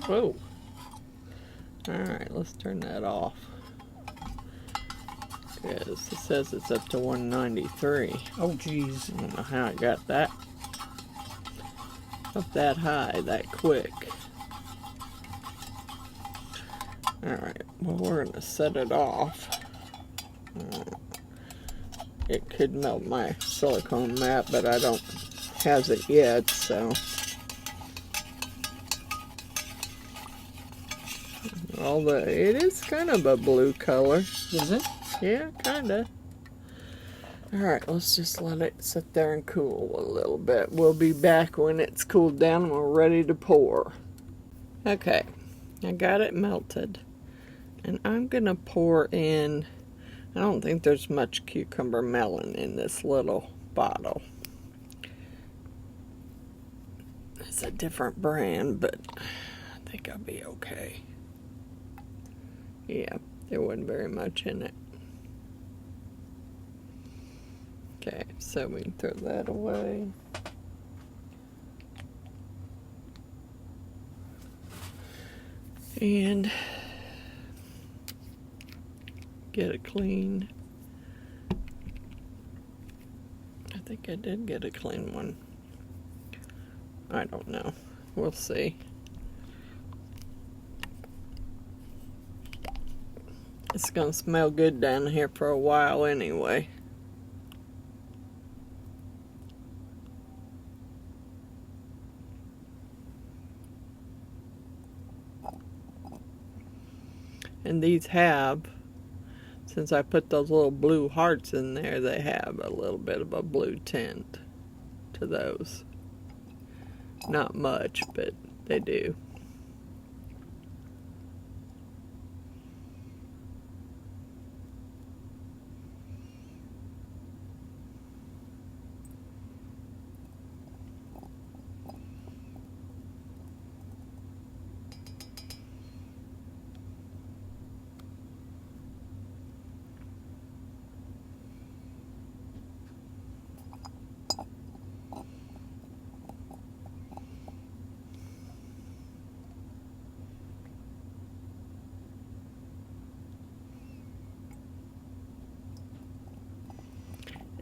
Whoa. Alright, let's turn that off. Because it says it's up to 193. Oh, geez. I don't know how it got that up that high that quick. Alright, well, we're going to set it off. It could melt my silicone mat, but I don't have it yet, so... Although it is kind of a blue color. Is it? Yeah, kind of. Alright, let's just let it sit there and cool a little bit. We'll be back when it's cooled down and we're ready to pour. Okay, I got it melted. And I'm going to pour in... I don't think there's much cucumber melon in this little bottle. It's a different brand, but I think I'll be okay. Yeah, there wasn't very much in it. Okay, so we can throw that away. And get it clean. I think I did get a clean one. I don't know. We'll see. It's gonna smell good down here for a while anyway. And these have, since I put those little blue hearts in there, they have a little bit of a blue tint to those. Not much, but they do.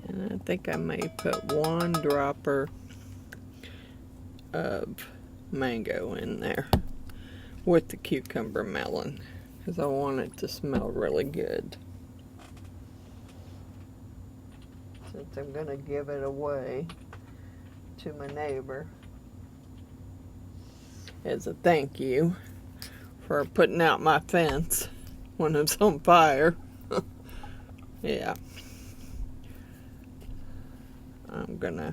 And I think I may put 1 dropper of mango in there with the cucumber melon, because I want it to smell really good. Since I'm going to give it away to my neighbor as a thank you for putting out my fence when it's on fire. Yeah. I'm gonna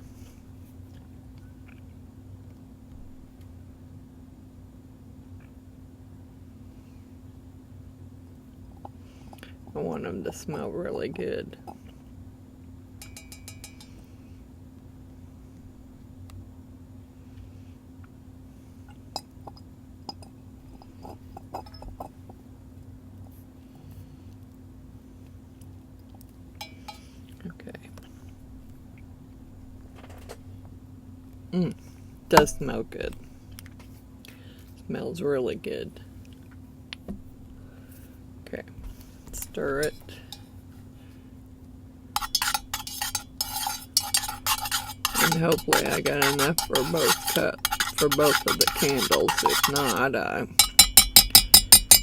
I want them to smell really good. Does smell good. Smells really good. Okay, stir it. And hopefully I got enough for both of the candles. If not, I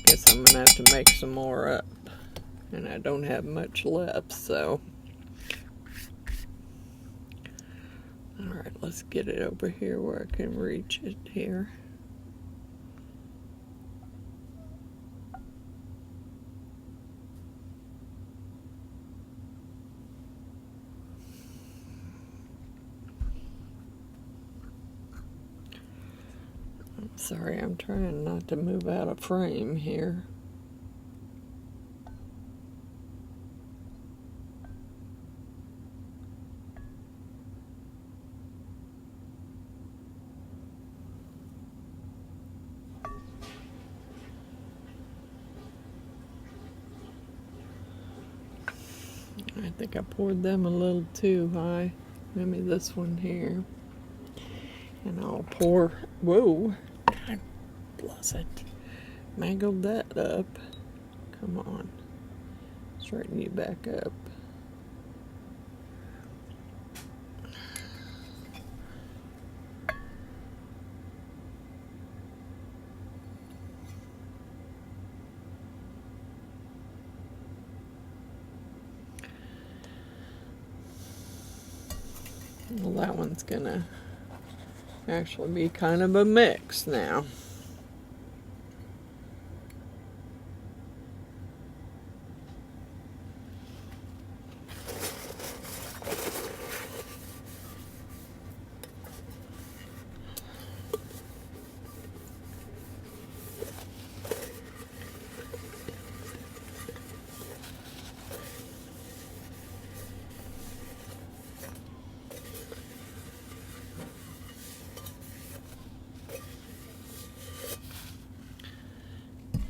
guess I'm gonna have to make some more up. And I don't have much left, so. Alright, let's get it over here where I can reach it here. I'm sorry, I'm trying not to move out of frame here. I think I poured them a little too high. Maybe this one here. And I'll pour, whoa, God bless it. Mangled that up. Come on. Straighten you back up. Well, that one's gonna actually be kind of a mix now.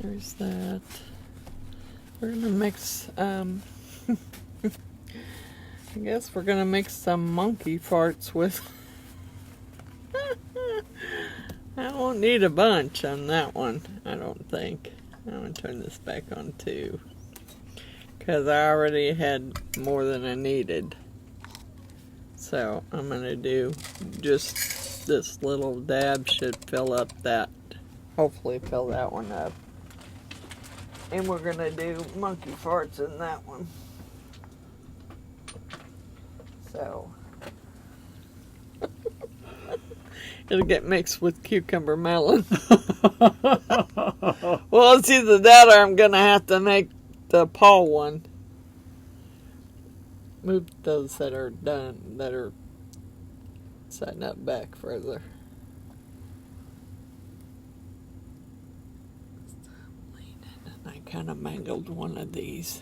There's that. We're gonna mix, I guess we're gonna mix some monkey farts with. I won't need a bunch on that one, I don't think. I'm gonna turn this back on too, because I already had more than I needed. So I'm gonna do just this little dab should fill up that, hopefully fill that one up. And we're going to do monkey farts in that one. So it'll get mixed with cucumber melon. Well, it's either that or I'm going to have to make the paw one. Move those that are done, that are setting up back further. And I kind of mangled one of these.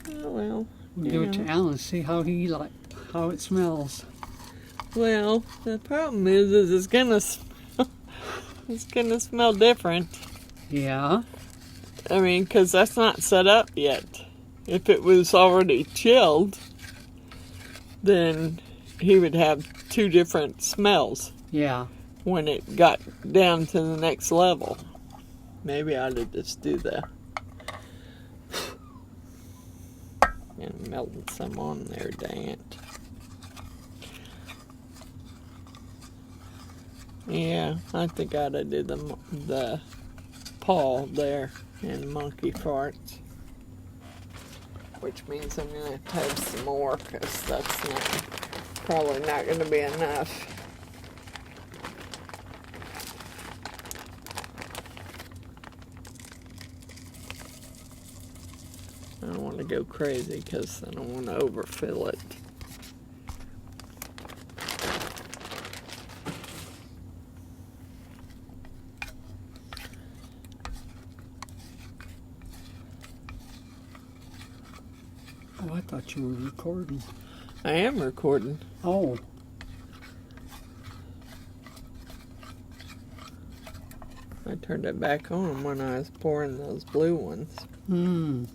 Oh, well. Do it to Alan, see how how it smells. Well, the problem is it's gonna it's gonna smell different. Yeah. I mean, because that's not set up yet. If it was already chilled, then he would have two different smells. Yeah. When it got down to the next level. Maybe I ought to just do that. And melt some on there, dang it. Yeah, I think I ought to do the paw there and monkey farts. Which means I'm going to have some more because that's probably not going to be enough. I don't want to go crazy because I don't want to overfill it. Oh, I thought you were recording. I am recording. Oh. I turned it back on when I was pouring those blue ones. Hmm.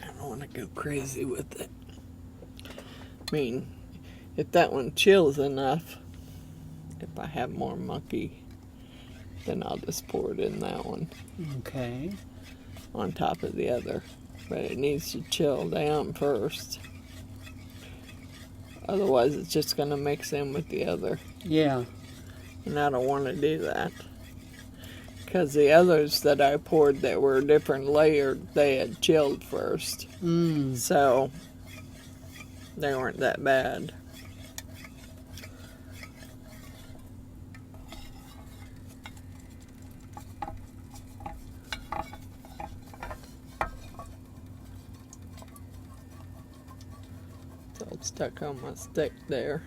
I don't want to go crazy with it. I mean, if that one chills enough, if I have more monkey, then I'll just pour it in that one. Okay. On top of the other. But it needs to chill down first. Otherwise, it's just going to mix in with the other. Yeah. And I don't want to do that. Because the others that I poured that were different layered, they had chilled first. So, they weren't that bad. So it's stuck on my stick there.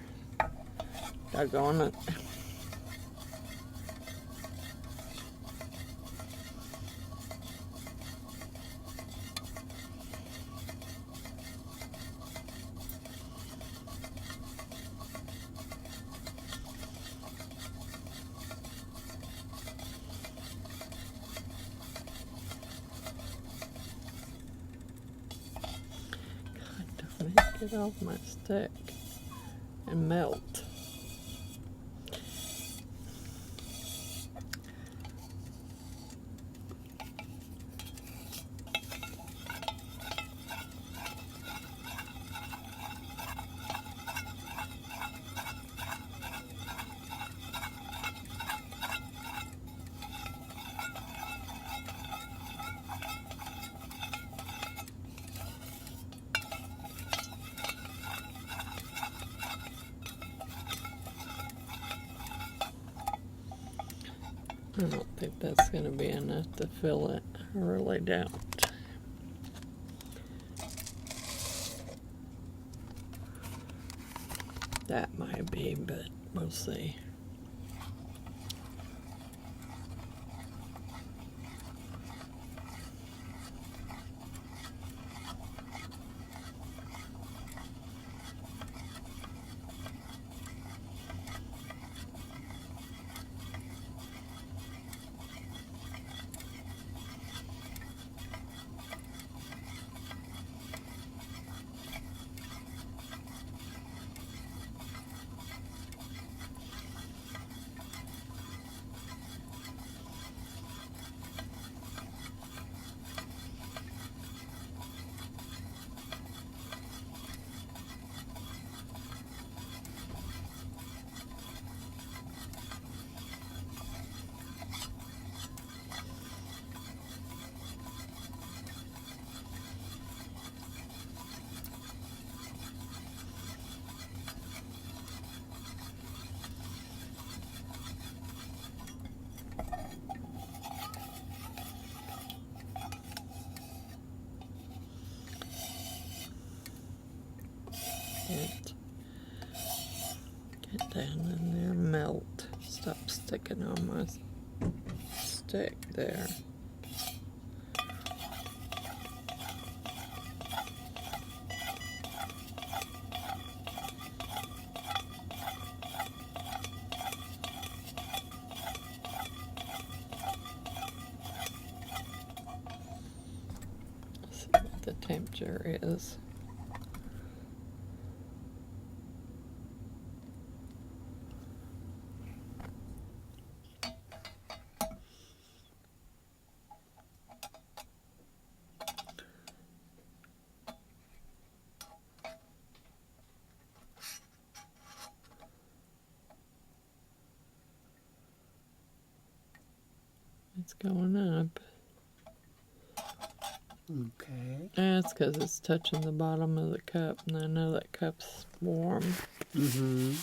Doggone it. Get off my stick and melt. I don't think that's going to be enough to fill it. I really don't. That might be, but we'll see. sticking on my stick there. See what the temperature is. It's going up. Okay. That's because it's touching the bottom of the cup, and I know that cup's warm. Mm-hmm.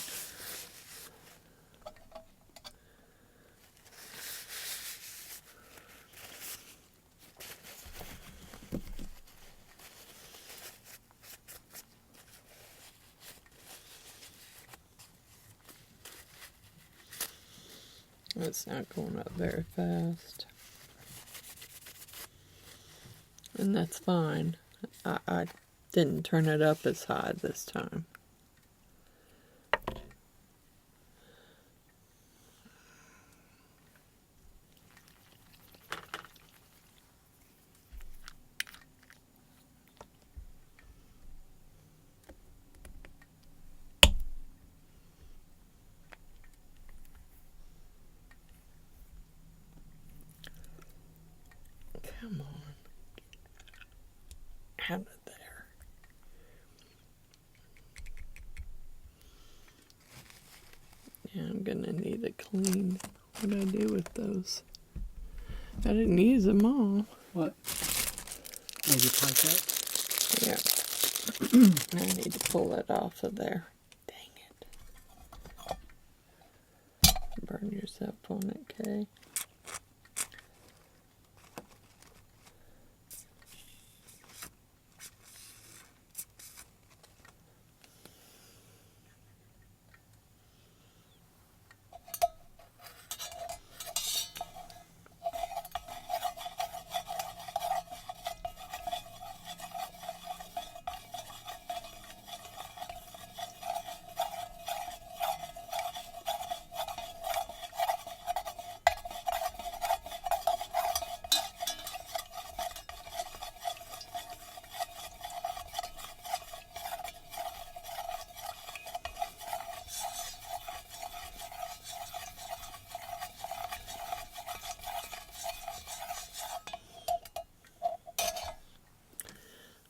It's not going up very fast. And that's fine. I didn't turn it up as high this time. Come on. Out of there. Yeah, I'm gonna need it cleaned. What did I do with those? I didn't use them all. What? Did you type that? Yeah. I need to pull it off of there. Dang it. Burn yourself on it, Kay.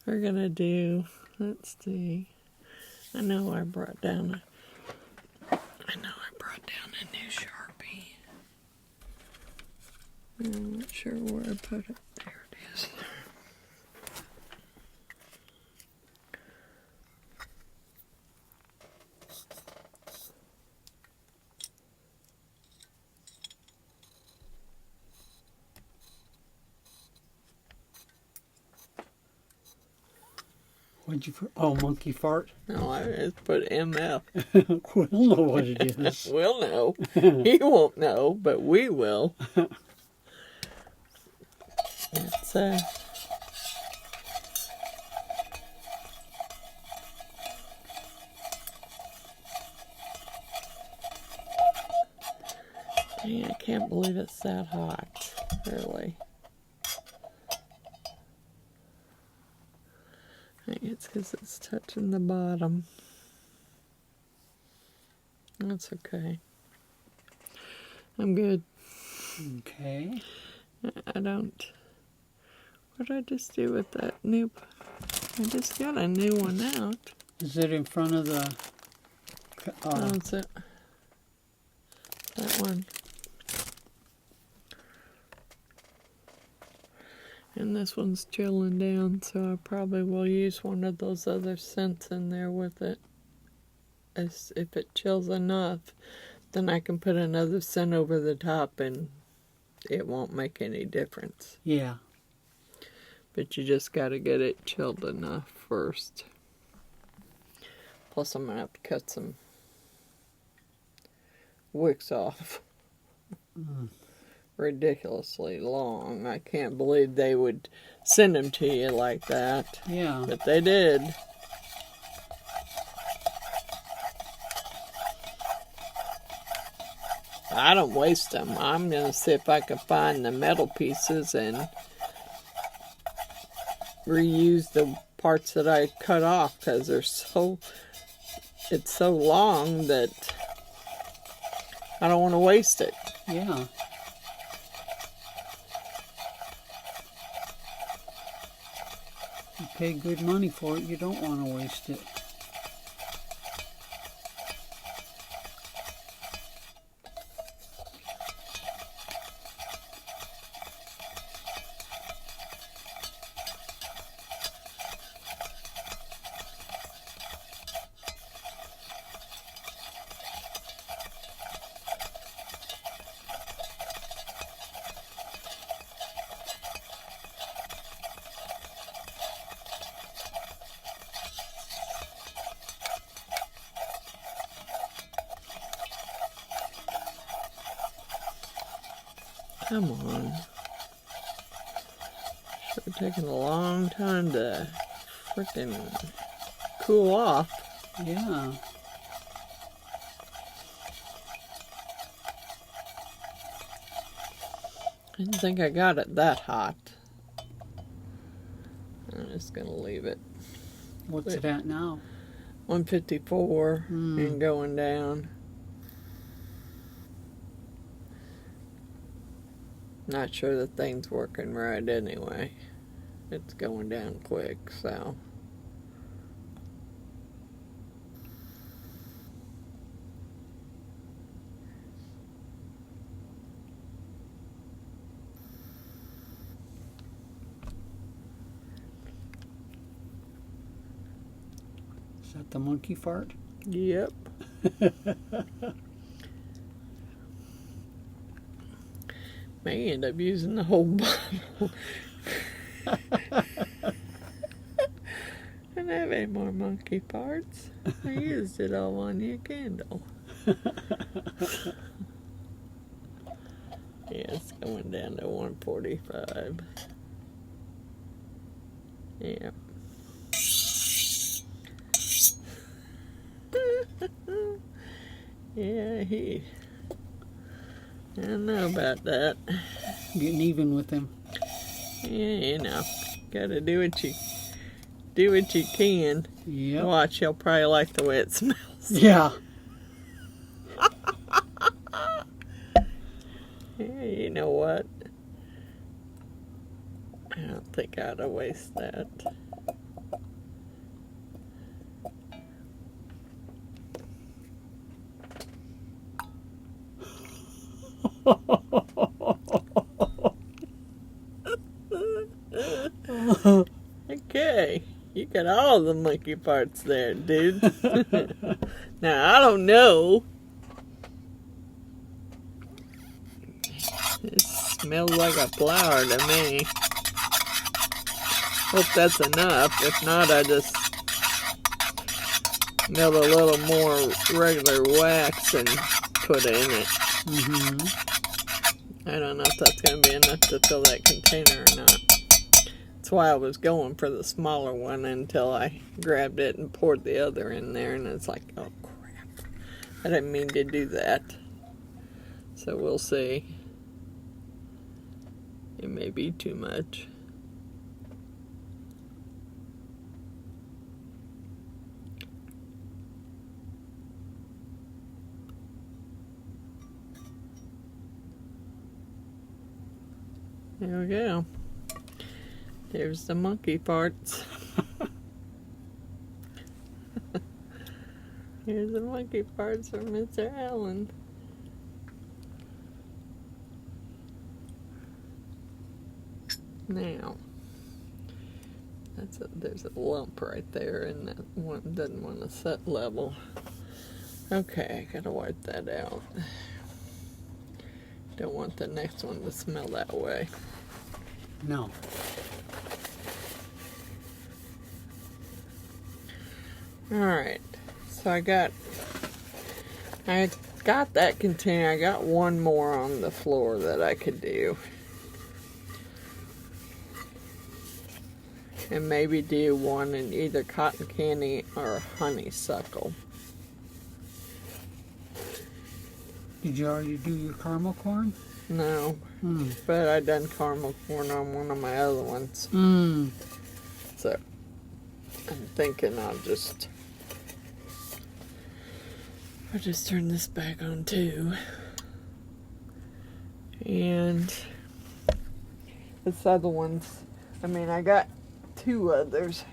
We're gonna do, let's see. I know I brought down a new Sharpie. I'm not sure where I put it. There it is. What'd you put? Oh, monkey fart? No, I just put MF. We'll know what it is. We'll know. He won't know, but we will. It's dang, I can't believe it's that hot, really. I think it's because it's touching the bottom. That's okay. I'm good. Okay. I don't... What did I just do with that new... I just got a new one out. Is it in front of the... Oh, it's it. That one. And this one's chilling down, so I probably will use one of those other scents in there with it. As if it chills enough, then I can put another scent over the top and it won't make any difference. Yeah. But you just got to get it chilled enough first. Plus I'm going to have to cut some wicks off. ridiculously long. I can't believe they would send them to you like that. Yeah. But they did. I don't waste them. I'm going to see if I can find the metal pieces and reuse the parts that I cut off, because it's so long that I don't want to waste it. Yeah. You pay good money for it, you don't want to waste it. Come on. Should have taken a long time to frickin' cool off. Yeah. I didn't think I got it that hot. I'm just gonna leave it. What's it at now? 154 and going down. Not sure the thing's working right anyway. It's going down quick, so. Is that the monkey fart? Yep. May end up using the whole bottle. Didn't have any more monkey parts. I used it all on your candle. Yeah, it's going down to 145. Yeah. Yeah, I don't know about that. Getting even with him. Yeah, you know, gotta do what you can. Yep. Watch, he'll probably like the way it smells. Yeah. Yeah, you know what? I don't think I ought to waste that. Okay, you got all the monkey parts there, dude. Now, I don't know. It smells like a flower to me. Hope that's enough. If not, I just melt a little more regular wax and put it in it. I don't know if that's going to be enough to fill that container or not. That's why I was going for the smaller one until I grabbed it and poured the other in there, and it's like, oh crap. I didn't mean to do that. So we'll see. It may be too much. There we go. There's the monkey parts. Here's the monkey parts from Mr. Allen. Now, there's a lump right there, and that one doesn't want to set level. Okay, I gotta wipe that out. Don't want the next one to smell that way. No. Alright, so I got that container. I got one more on the floor that I could do. And maybe do one in either cotton candy or honeysuckle. Did you already do your caramel corn? No, but I done caramel corn on one of my other ones. So I'm thinking I'll just turn this back on too. And this other one's, I mean, I got two others.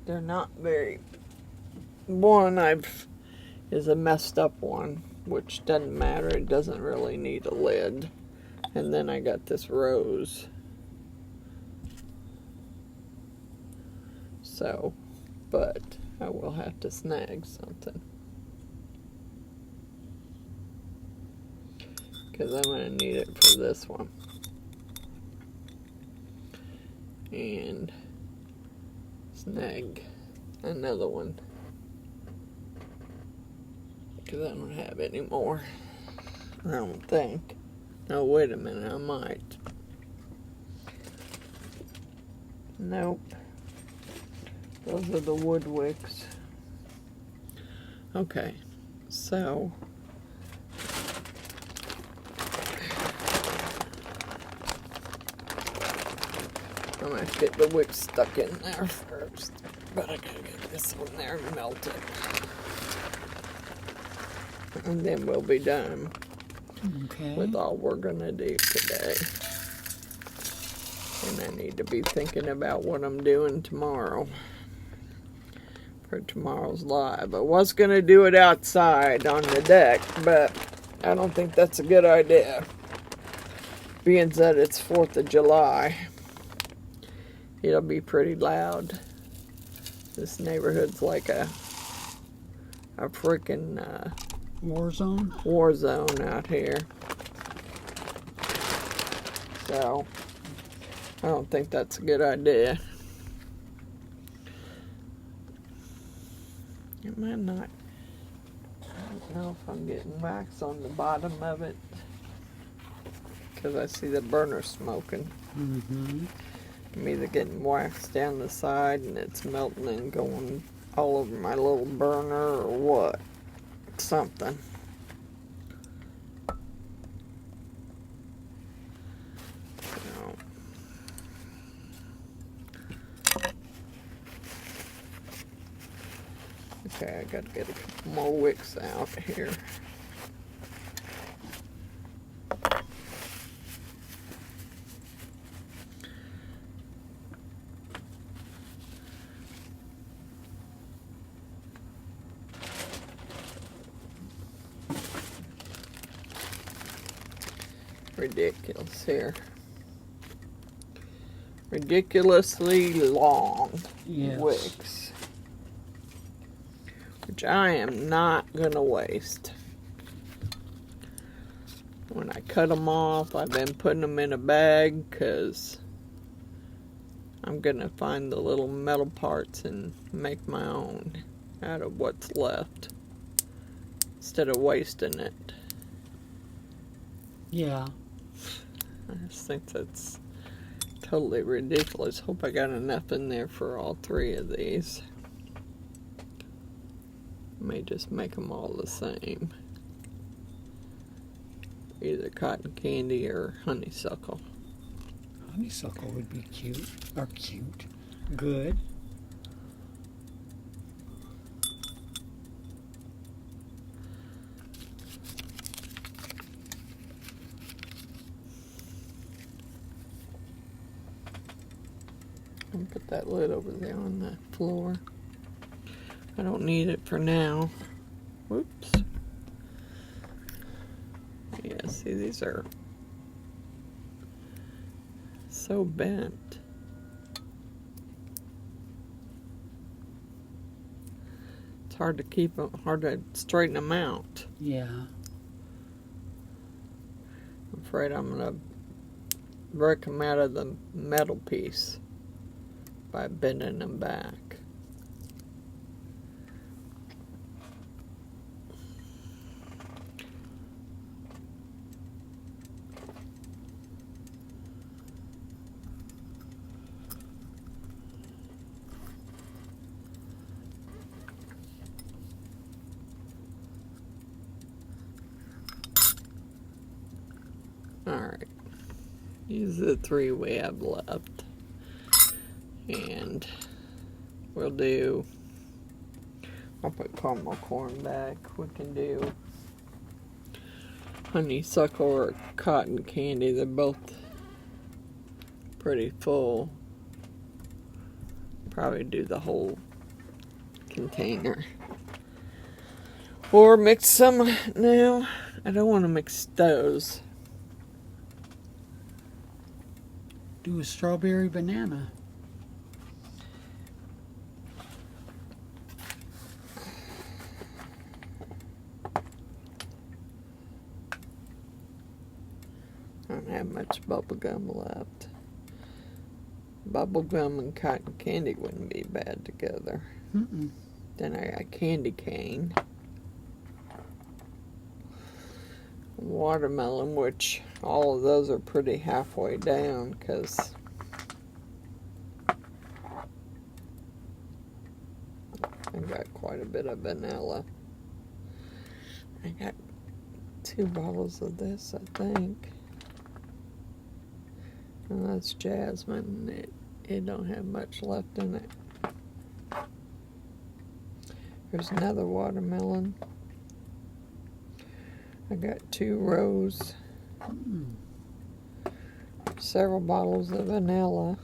They're not very, one is a messed up one, which doesn't matter. It doesn't really need a lid. And then I got this rose. So, but I will have to snag something. Because I'm going to need it for this one. And snag another one. Because I don't have any more. I don't think. Oh, wait a minute, I might. Nope. Those are the wood wicks. Okay, so I'm gonna get the wick stuck in there first. But I gotta get this one there and melt it. And then we'll be done. Okay. With all we're gonna do today. And I need to be thinking about what I'm doing tomorrow for tomorrow's live. I was gonna do it outside on the deck, but I don't think that's a good idea. Being that it's 4th of July, it'll be pretty loud. This neighborhood's like a freaking war zone out here. So I don't think that's a good idea. It might not. I don't know if I'm getting wax on the bottom of it, because I see the burner smoking. I'm either getting wax down the side and it's melting and going all over my little burner, or what. Something. So. Okay, I gotta get a couple more wicks out here. Ridiculous here. Ridiculously long wicks. Which I am not gonna waste. When I cut them off, I've been putting them in a bag because I'm gonna find the little metal parts and make my own out of what's left instead of wasting it. Yeah. I just think that's totally ridiculous. Hope I got enough in there for all three of these. May just make them all the same. Either cotton candy or honeysuckle. Honeysuckle would be cute. Or cute. Good. I'll put that lid over there on the floor. I don't need it for now. Whoops. Yeah, see, these are so bent. It's hard to keep them, hard to straighten them out. Yeah. I'm afraid I'm going to break them out of the metal piece by bending them back. These are the 3 we have left. And we'll do, I'll put caramel corn back. We can do honeysuckle or cotton candy. They're both pretty full. Probably do the whole container. Or mix some. No, I don't want to mix those. Do a strawberry banana. I don't have much bubble gum left. Bubble gum and cotton candy wouldn't be bad together. Mm-mm. Then I got candy cane. Watermelon, which all of those are pretty halfway down because I got quite a bit of vanilla. I got 2 bottles of this, I think. And that's jasmine. It don't have much left in it. There's another watermelon. I got 2 rose. Several bottles of vanilla.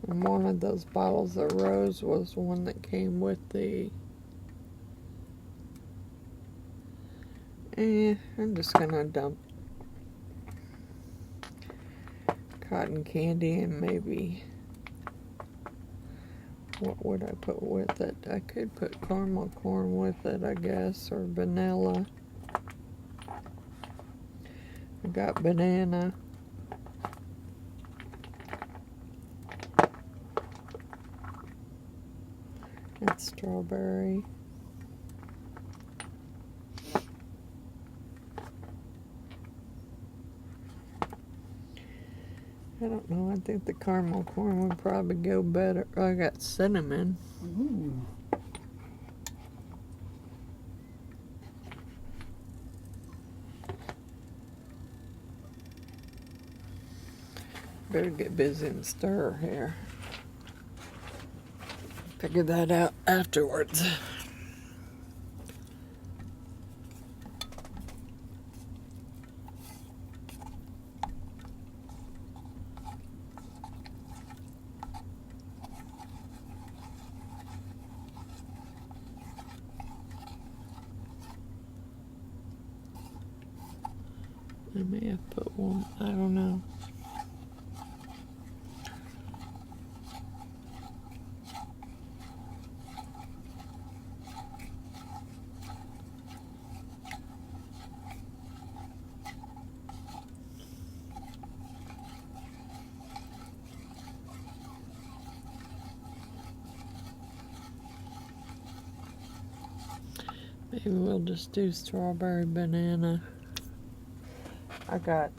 And one of those bottles of rose was one that came with the... I'm just gonna dump cotton candy and maybe... What would I put with it? I could put caramel corn with it, I guess, or vanilla. I got banana. And strawberry. I don't know, I think the caramel corn would probably go better. I got cinnamon. Ooh. Better get busy and stir here. Figure that out afterwards. I may have put one, I don't know. Maybe we'll just do strawberry banana. I got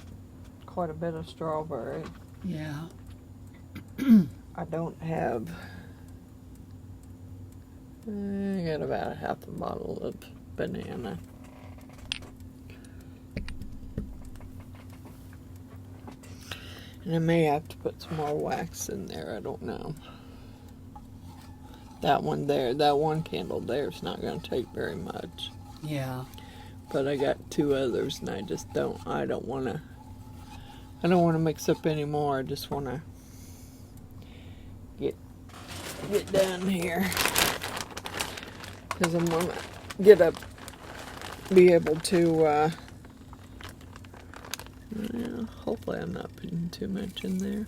quite a bit of strawberry. Yeah. I don't have... I got about half a bottle of banana. And I may have to put some more wax in there, I don't know. That one there, that one candle there is not going to take very much. Yeah. But I got 2 others and I don't want to mix up any more. I just want to get done here. Because I'm going to be able to, well, hopefully I'm not putting too much in there.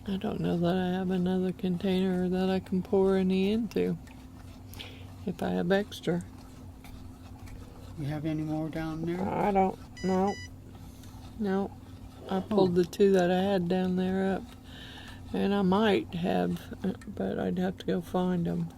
I don't know that I have another container that I can pour any into. If I have extra. You have any more down there? I don't know. No. I pulled the 2 that I had down there up. And I might have, but I'd have to go find them.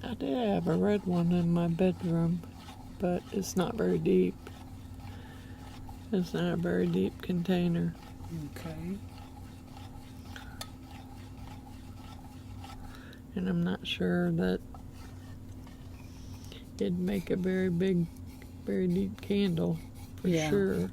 I did have a red one in my bedroom, but it's not very deep. It's not a very deep container. Okay. And I'm not sure that it'd make a very big, very deep candle for sure.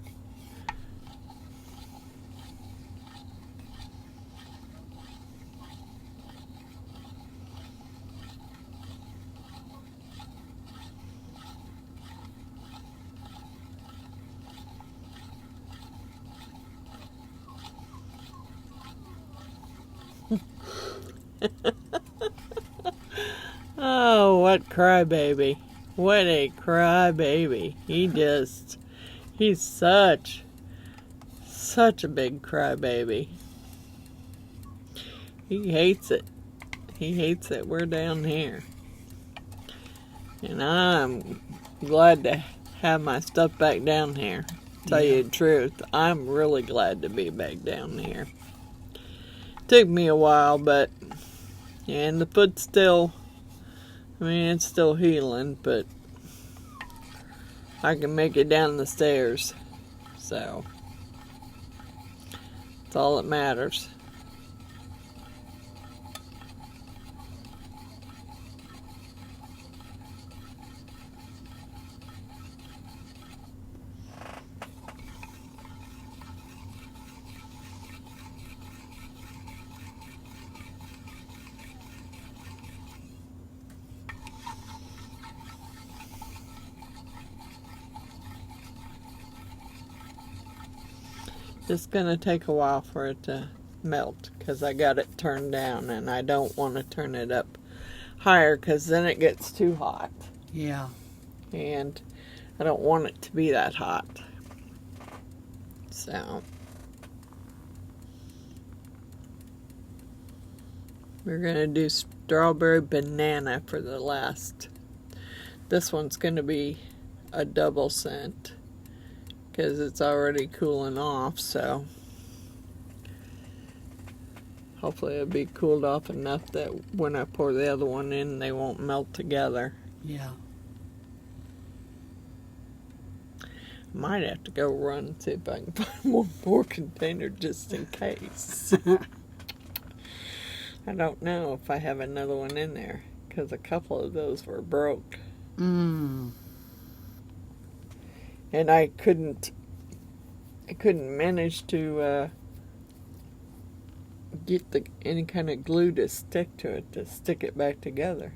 Oh, what crybaby. What a crybaby. He's such a big crybaby. He hates it. He hates that we're down here. And I'm glad to have my stuff back down here. Tell you the truth, I'm really glad to be back down here. Took me a while, but and the foot's still, I mean, it's still healing, but I can make it down the stairs. So that's all that matters. It's gonna take a while for it to melt because I got it turned down, and I don't want to turn it up higher because then it gets too hot. Yeah. And I don't want it to be that hot. So we're gonna do strawberry banana for the last. This one's gonna be a double scent because it's already cooling off, so hopefully it'll be cooled off enough that when I pour the other one in, they won't melt together. Yeah. Might have to go run and see if I can find one more container just in case. I don't know if I have another one in there because a couple of those were broke. And I couldn't manage to get any kind of glue to stick to it, to stick it back together.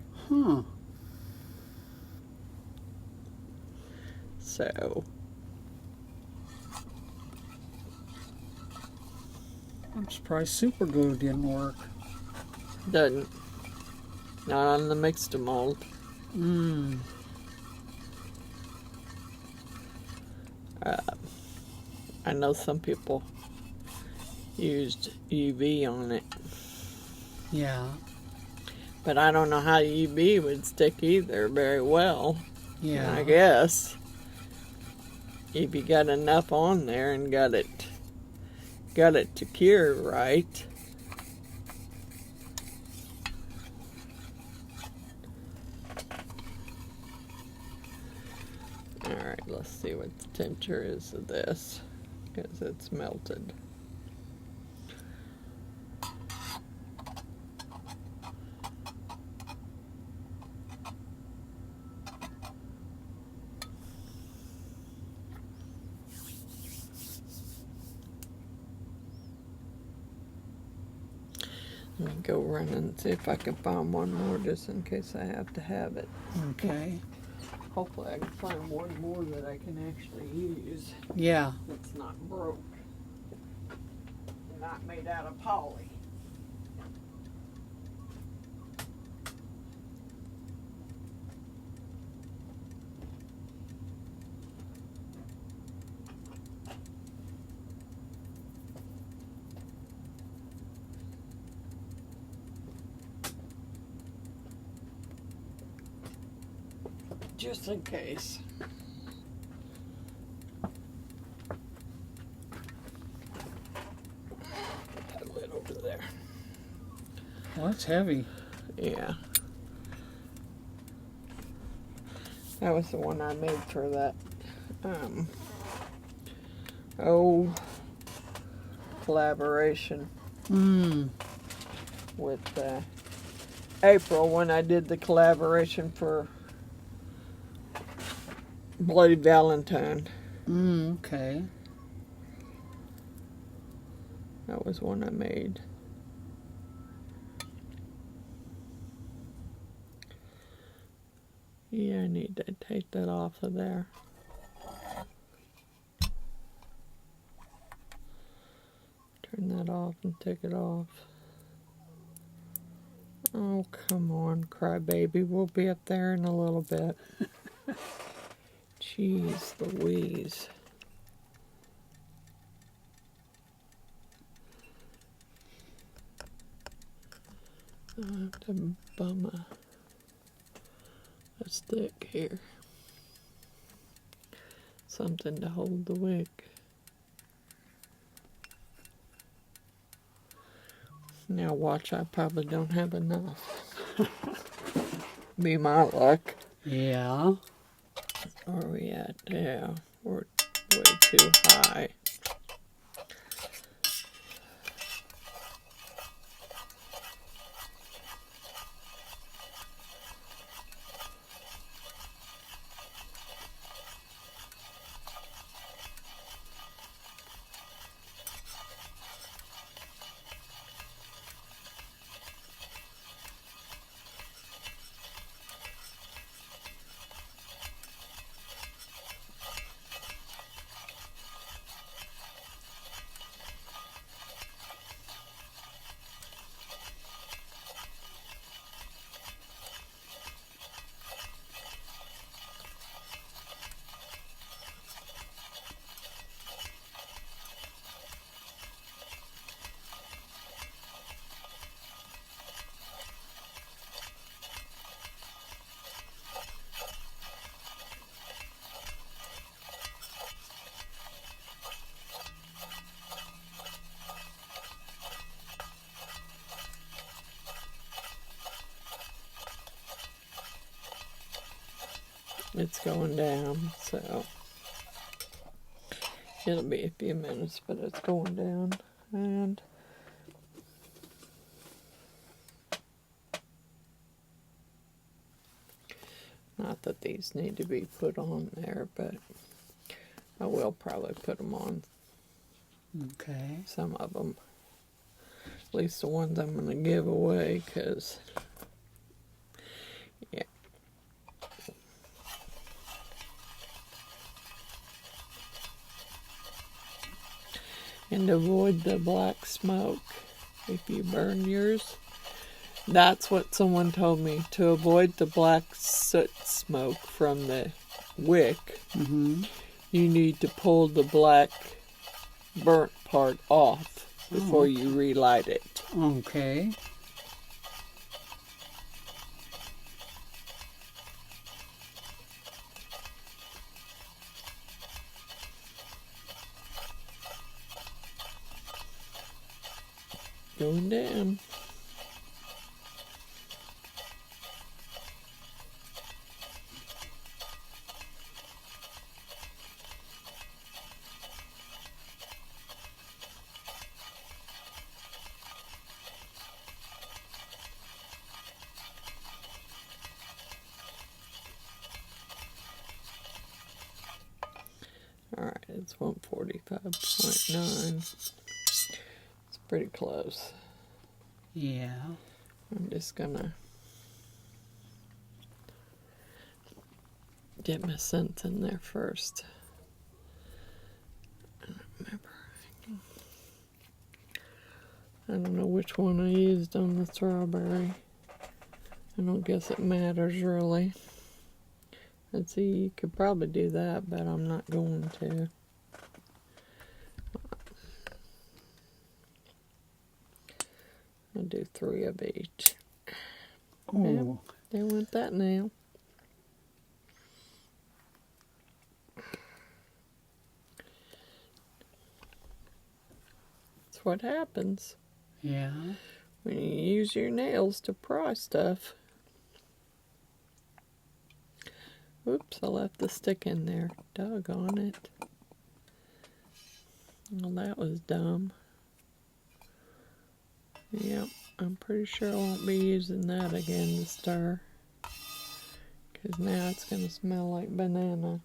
So I'm surprised super glue didn't work. doesn't. Not on the mixed mold. I know some people used UV on it. Yeah. But I don't know how UV would stick either very well. Yeah. I guess if you got enough on there and got it to cure right. Alright, let's see what the temperature is of this, because it's melted. Let me go run and see if I can find one more just in case I have to have it. Okay. Hopefully I can find one more that I can actually use. Yeah. That's not broke. Not made out of poly. Just in case. Put that lid over there. Well, that's heavy. Yeah. That was the one I made for that collaboration with April when I did the collaboration for Bloody Valentine. Okay. That was one I made. Yeah, I need to take that off of there. Turn that off and take it off. Oh, come on, crybaby. We'll be up there in a little bit. Jeez Louise. I have to bum a stick here. Something to hold the wick. Now watch, I probably don't have enough. Be my luck. Yeah. Where are we at? Yeah, we're way too high. It's going down, so it'll be a few minutes, but it's going down. And not that these need to be put on there, but I will probably put them on. Okay. Some of them. At least the ones I'm going to give away, because, yeah. And avoid the black smoke if you burn yours. That's what someone told me, to avoid the black soot smoke from the wick. You need to pull the black burnt part off before you relight it. Okay. Going down. Alright, it's 145.9. It's pretty close. Yeah. I'm just gonna get my scent in there first. I don't remember. I don't know which one I used on the strawberry. I don't guess it matters really. Let's see, you could probably do that, but I'm not going to. I'll do 3 of each. Oh. Yep, there went that nail. That's what happens Yeah. when you use your nails to pry stuff. Oops, I left the stick in there. Doggone it. Well, that was dumb. Yep, I'm pretty sure I won't be using that again to stir. Because now it's going to smell like banana.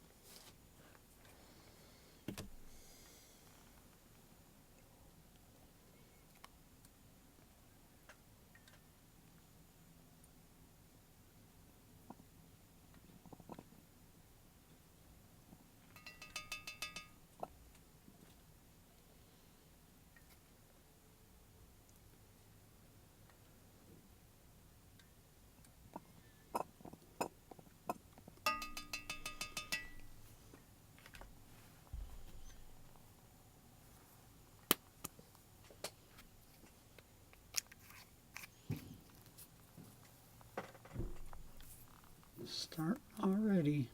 Start already.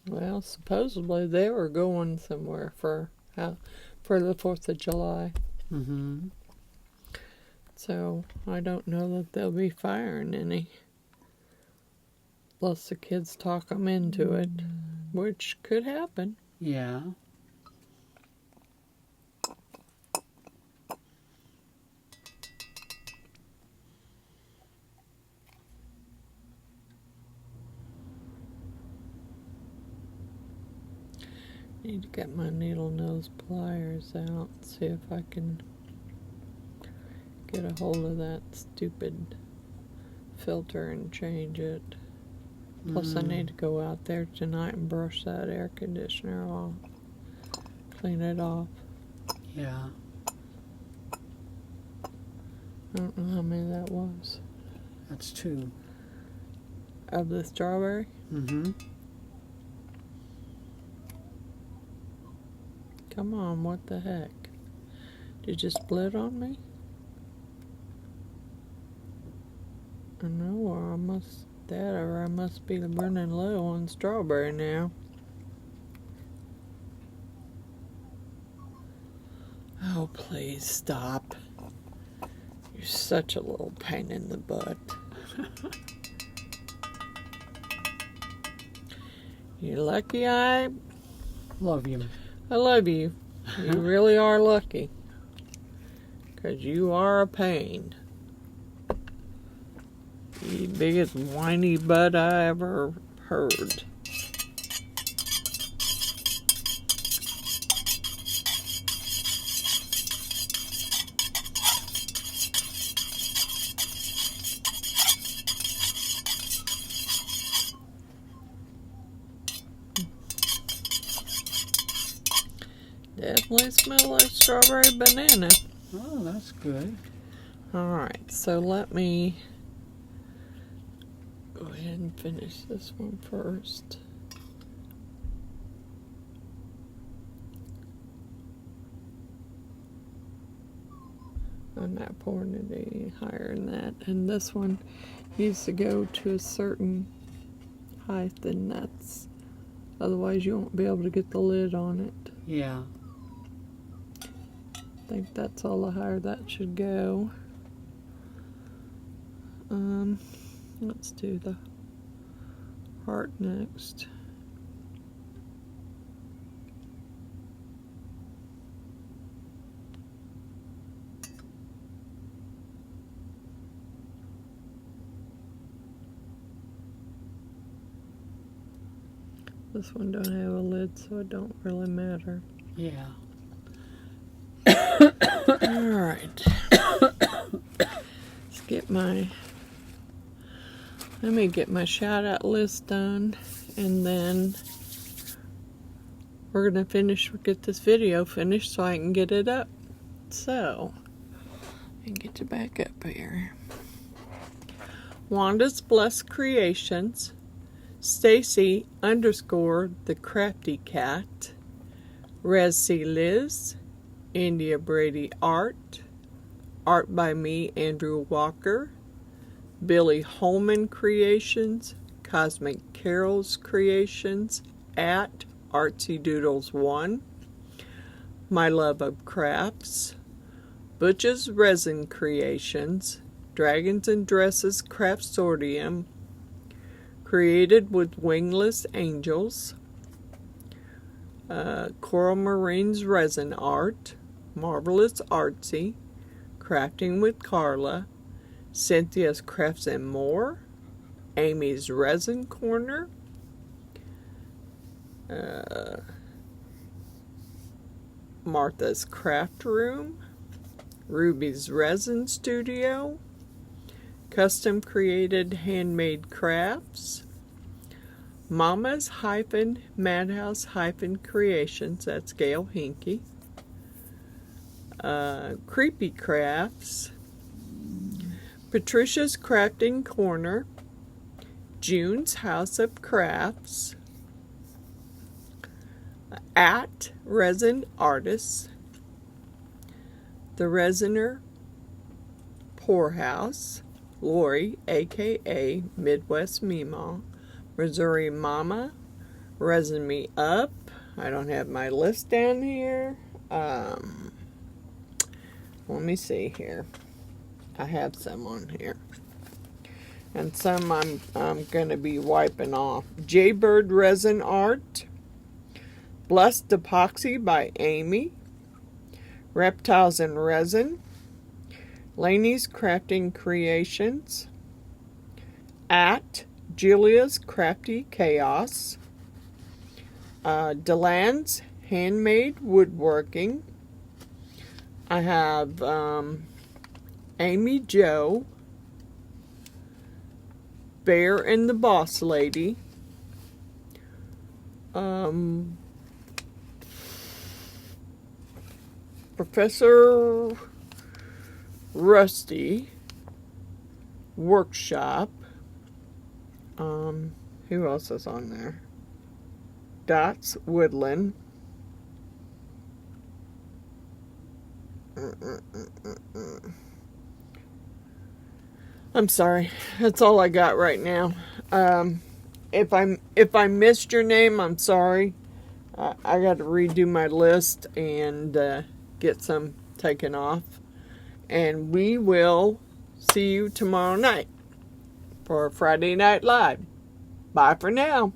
Well, supposedly they were going somewhere for the 4th of July. Mm-hmm. So I don't know that they'll be firing any. Unless the kids talk them into it, which could happen. Yeah. Need to get my needle nose pliers out, see if I can get a hold of that stupid filter and change it. Plus I need to go out there tonight and brush that air conditioner off. Clean it off. Yeah. I don't know how many that was. That's 2. Of the strawberry? Mm-hmm. Come on, what the heck? Did you split on me? I know, or I must be running low on strawberry now. Oh, please stop. You're such a little pain in the butt. You're lucky I Love you. love you. You really are lucky. 'Cause you are a pain. The biggest whiny butt I ever heard. Definitely smell like strawberry banana. Oh, that's good. Alright, so let me go ahead and finish this one first. I'm not pouring it any higher than that. And this one needs to go to a certain height, and that's, otherwise you won't be able to get the lid on it. Yeah. I think that's all the higher that should go. Let's do the heart next. This one don't have a lid, so it don't really matter. Yeah. Alright. Let me get my shout out list done, and then we're gonna get this video finished so I can get it up. So, and get you back up here. Wanda's Blessed Creations, Stacy _ the Crafty Cat, Resi Liz, India Brady Art, Art by me, Andrew Walker, Billy Holman Creations, Cosmic Carols Creations, at Artsy Doodles 1, My Love of Crafts, Butch's Resin Creations, Dragons and Dresses Craftsorium, Created with Wingless Angels, Coral Marines Resin Art, Marvelous Artsy, Crafting with Carla, Cynthia's Crafts and More, Amy's Resin Corner, Martha's Craft Room, Ruby's Resin Studio, Custom Created Handmade Crafts, Mama's Madhouse Creations, that's Gail Hinkie, Creepy Crafts, Patricia's Crafting Corner, June's House of Crafts, at Resin Artists, The Resiner Poorhouse, Lori, aka Midwest Meemaw, Missouri Mama, Resin Me Up. I don't have my list down here. Let me see here. I have some on here. And some I'm going to be wiping off. Jaybird Resin Art, Blessed Epoxy by Amy, Reptiles and Resin, Laney's Crafting Creations, at Julia's Crafty Chaos, Deland's Handmade Woodworking. I have Amy Jo, Bear and the Boss Lady, Professor Rusty Workshop. Who else is on there? Dots Woodland. I'm sorry. That's all I got right now. If I missed your name, I'm sorry. I got to redo my list and get some taken off. And we will see you tomorrow night for Friday Night Live. Bye for now.